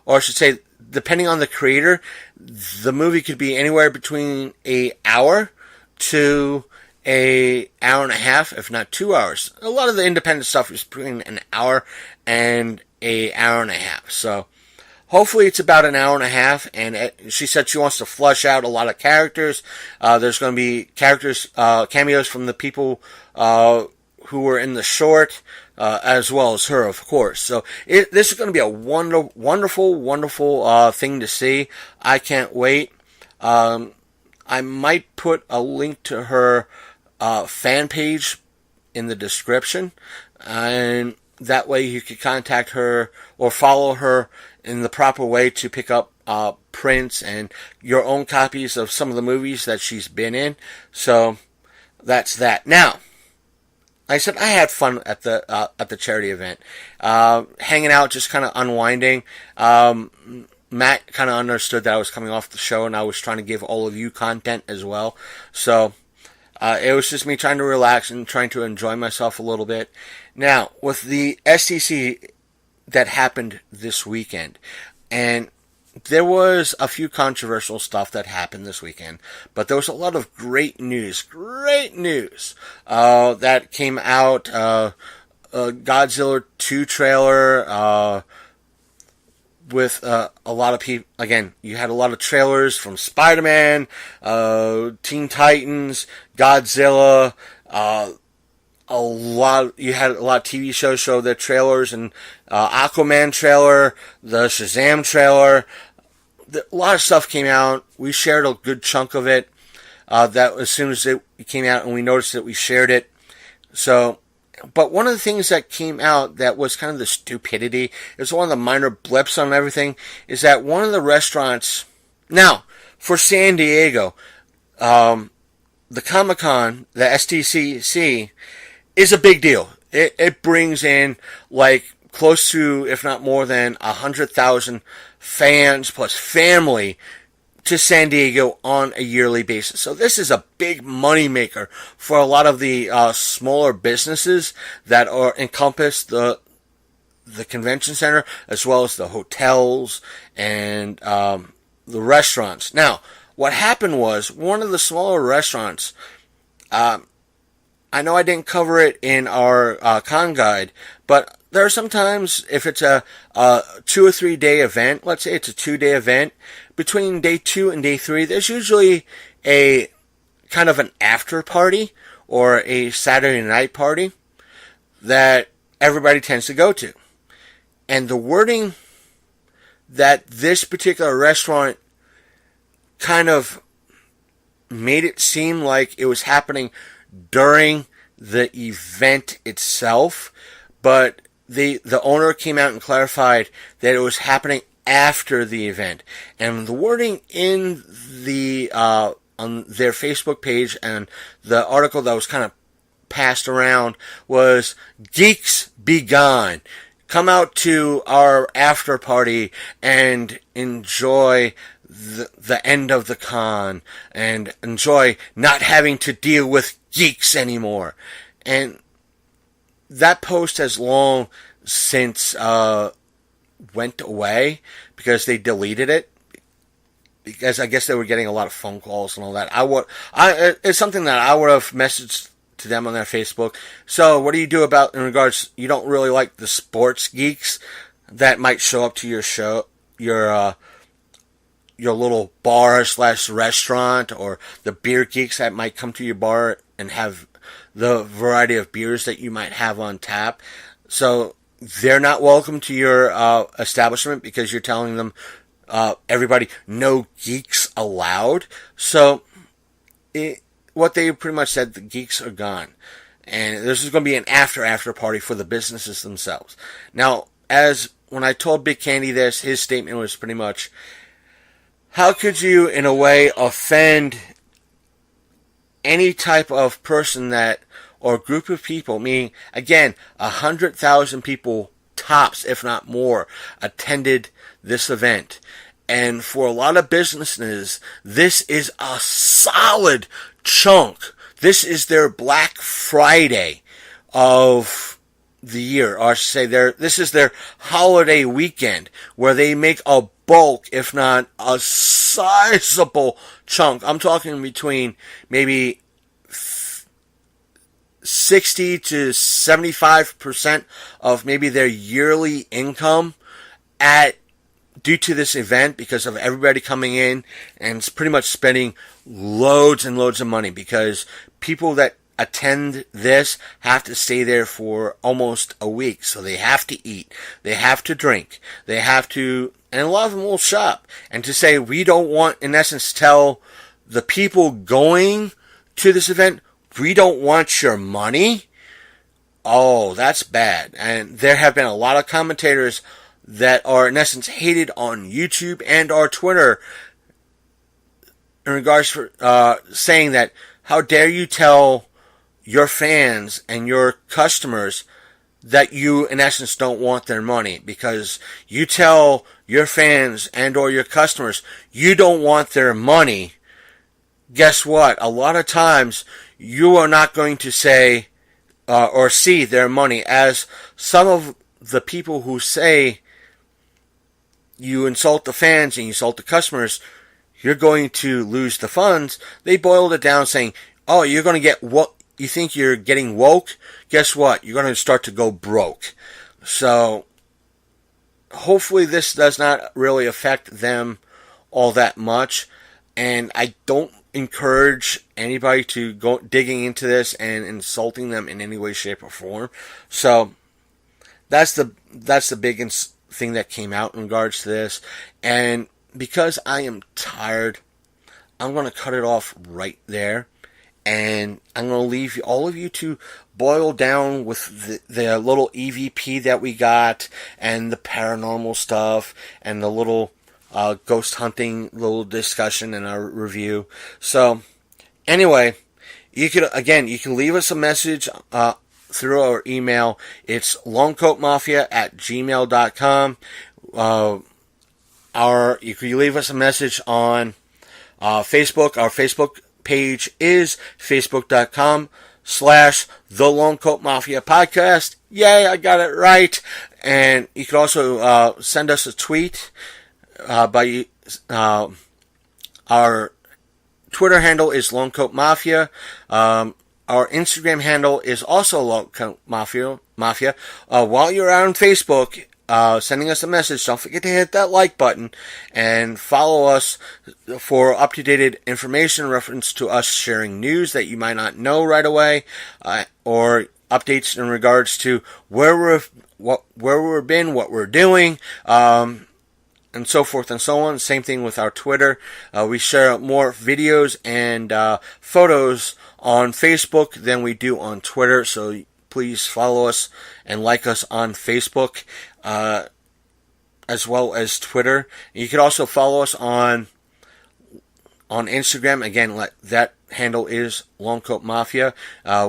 or I should say, depending on the creator, the movie could be anywhere between an hour to an hour and a half, if not 2 hours. A lot of the independent stuff is between an hour and an hour and a half. So hopefully it's about an hour and a half, and she said she wants to flush out a lot of characters. There's going to be cameos from the people who were in the short, as well as her, of course. So this is going to be a wonderful thing to see. I can't wait. I might put a link to her fan page in the description, and that way you can contact her or follow her in the proper way to pick up prints and your own copies of some of the movies that she's been in. So that's that. Now, like I said, I had fun at the charity event, hanging out, just kind of unwinding. Matt kind of understood that I was coming off the show, and I was trying to give all of you content as well. So it was just me trying to relax and trying to enjoy myself a little bit. Now, with the SDCC that happened this weekend, and there was a few controversial stuff that happened this weekend, but there was a lot of great news that came out. Godzilla 2 trailer, with a lot of people. Again, you had a lot of trailers from Spider-Man, Teen Titans, Godzilla, you had a lot of TV shows show their trailers, and Aquaman trailer, the Shazam trailer. A lot of stuff came out. We shared a good chunk of it. that as soon as it came out and we noticed it, we shared it. So, but one of the things that came out that was kind of the stupidity, it was one of the minor blips on everything, is that one of the restaurants, now, for San Diego, the Comic-Con, the SDCC, is a big deal. It brings in, like, close to, if not more than, 100,000 fans plus family to San Diego on a yearly basis. So this is a big money maker for a lot of the smaller businesses that are encompass the convention center, as well as the hotels and the restaurants. Now, what happened was, one of the smaller restaurants, I know I didn't cover it in our con guide, but there are sometimes, if it's a 2 or 3 day event, let's say it's a 2-day event, between day 2 and day 3, there's usually a kind of an after party or a Saturday night party that everybody tends to go to. And the wording that this particular restaurant kind of made it seem like it was happening during the event itself, but the owner came out and clarified that it was happening after the event. And the wording in the on their Facebook page and the article that was kind of passed around was, "Geeks be gone. Come out to our after party and enjoy the end of the con and enjoy not having to deal with geeks anymore." And that post has long since went away because they deleted it, because I guess they were getting a lot of phone calls and all that. It's something that I would have messaged to them on their Facebook. So what do you do about, in regards, you don't really like the sports geeks that might show up to your show, your little bar / restaurant, or the beer geeks that might come to your bar and have the variety of beers that you might have on tap. So they're not welcome to your establishment because you're telling them, everybody, no geeks allowed. So what they pretty much said, the geeks are gone. And this is going to be an after party for the businesses themselves. Now, when I told Big Candy this, his statement was pretty much, how could you, in a way, offend any type of person that, or group of people, meaning, again, 100,000 people tops, if not more, attended this event. And for a lot of businesses, this is a solid chunk. This is their Black Friday of the year, or I should say this is their holiday weekend, where they make a bulk, if not a sizable chunk. I'm talking between maybe 60 to 75% of maybe their yearly income due to this event, because of everybody coming in and pretty much spending loads and loads of money, because people that attend this have to stay there for almost a week. So they have to eat, they have to drink, they have to, and a lot of them will shop. And to say, we don't want, in essence, tell the people going to this event, we don't want your money. Oh, that's bad. And there have been a lot of commentators that are, in essence, hated on YouTube and or Twitter in regards for saying that, how dare you tell your fans and your customers that you, in essence, don't want their money, because you tell your fans and or your customers you don't want their money. Guess what? A lot of times you are not going to say or see their money, as some of the people who say you insult the fans and you insult the customers, you're going to lose the funds. They boiled it down saying, oh, you're going to get what you think you're getting woke. Guess what? You're going to start to go broke. So hopefully this does not really affect them all that much. And I don't encourage anybody to go digging into this and insulting them in any way, shape, or form. So that's the biggest thing that came out in regards to this. And because I am tired, I'm going to cut it off right there. And I'm going to leave all of you to boil down with the little EVP that we got and the paranormal stuff and the little ghost hunting little discussion in our review. So, anyway, you can leave us a message through our email. It's longcoatmafia@gmail.com. You can leave us a message on Facebook. Our Facebook page is facebook.com/The Long Coat Mafia Podcast. Yay, I got it right. And you can also send us a tweet by our Twitter handle is Long Coat Mafia. Our Instagram handle is also Long Coat Mafia. While you're out on Facebook, sending us a message, don't forget to hit that like button and follow us for up-to-date information in reference to us sharing news that you might not know right away, or updates in regards to where we've been, what we're doing, and so forth and so on. Same thing with our Twitter. We share more videos and photos on Facebook than we do on Twitter, so please follow us and like us on Facebook, as well as Twitter. You can also follow us on Instagram. Again, that handle is Longcoat Mafia.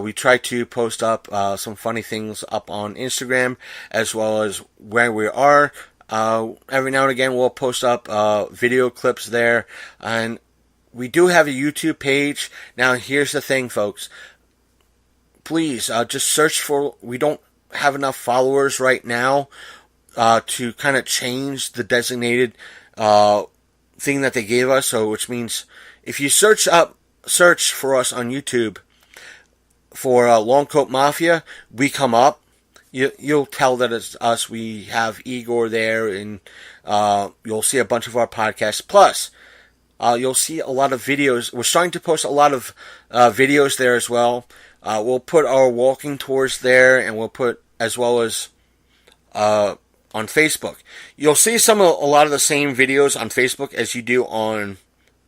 We try to post up some funny things up on Instagram, as well as where we are. Every now and again, we'll post up video clips there. And we do have a YouTube page. Now, here's the thing, folks. Please, just search for... We don't have enough followers right now to kind of change the designated thing that they gave us. So, which means if you search for us on YouTube for Longcoat Mafia, we come up. You'll tell that it's us. We have Igor there, and you'll see a bunch of our podcasts. Plus, you'll see a lot of videos. We're starting to post a lot of videos there as well. We'll put our walking tours there, and we'll put as well as on Facebook. You'll see a lot of the same videos on Facebook as you do on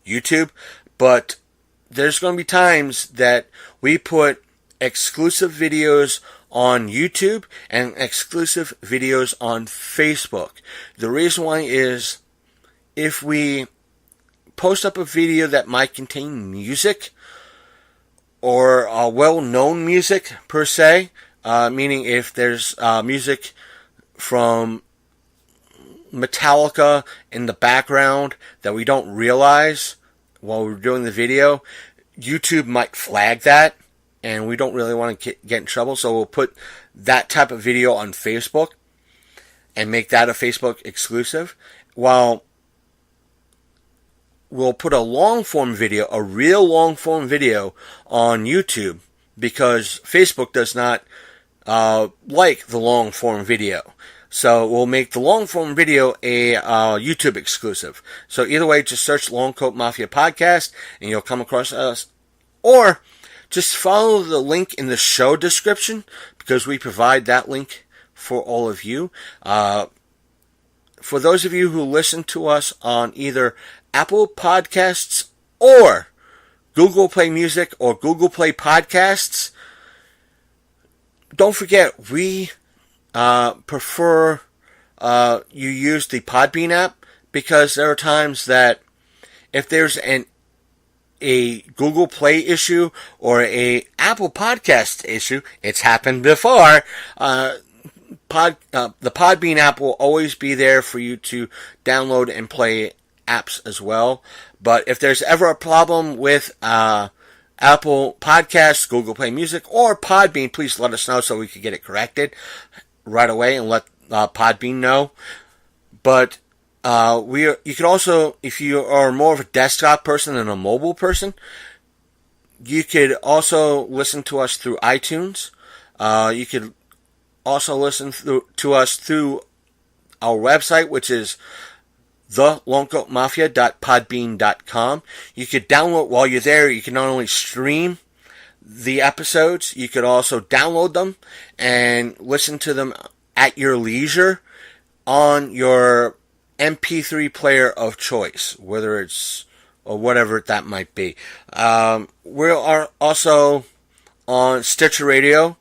YouTube, but there's going to be times that we put exclusive videos on YouTube and exclusive videos on Facebook. The reason why is if we post up a video that might contain music or well-known music per se, meaning if there's music from Metallica in the background that we don't realize while we're doing the video, YouTube might flag that, and we don't really want to get in trouble, so we'll put that type of video on Facebook and make that a Facebook exclusive, while we'll put a long-form video, a real long-form video on YouTube, because Facebook does not like the long-form video. So we'll make the long-form video a YouTube exclusive. So either way, just search Longcoat Mafia Podcast, and you'll come across us. Or just follow the link in the show description, because we provide that link for all of you. For those of you who listen to us on either Apple Podcasts or Google Play Music or Google Play Podcasts, don't forget, we prefer you use the Podbean app, because there are times that if there's a Google Play issue or a Apple Podcast issue, it's happened before, the Podbean app will always be there for you to download and play apps as well. But if there's ever a problem with Apple Podcasts, Google Play Music, or Podbean, please let us know so we can get it corrected right away and let Podbean know. But you can also, if you are more of a desktop person than a mobile person, you could also listen to us through iTunes. You could also listen to us through our website, which is thelongcoatmafia.podbean.com. You could download, while you're there, you can not only stream the episodes, you could also download them and listen to them at your leisure on your MP3 player of choice, whether it's or whatever that might be. We are also on Stitcher Radio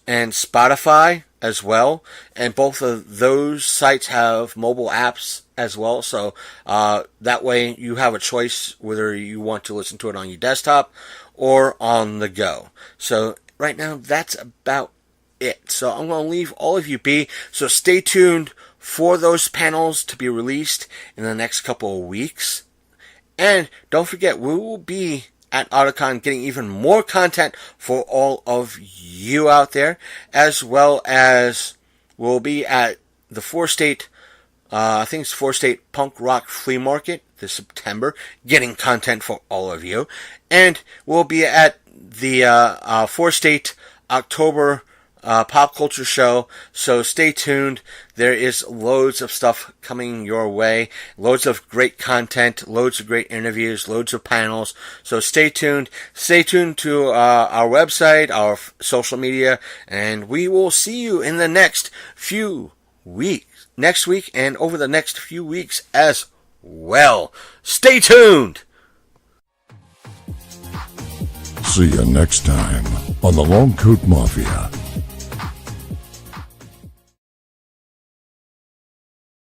and Spotify as well, and both of those sites have mobile apps as well, so that way you have a choice whether you want to listen to it on your desktop or on the go. So right now, that's about it. So I'm going to leave all of you be, so stay tuned for those panels to be released in the next couple of weeks. And don't forget, we will be at AutoCon getting even more content for all of you out there, as well as we'll be at the 4-state, I think it's 4-state Punk Rock Flea Market this September, getting content for all of you. And we'll be at the 4-state October pop culture show, so stay tuned. There is loads of stuff coming your way, loads of great content, loads of great interviews, loads of panels, so stay tuned. Stay tuned to our website, our social media, and we will see you in the next few weeks, next week and over the next few weeks as well. Stay tuned! See you next time on the Long Coat Mafia.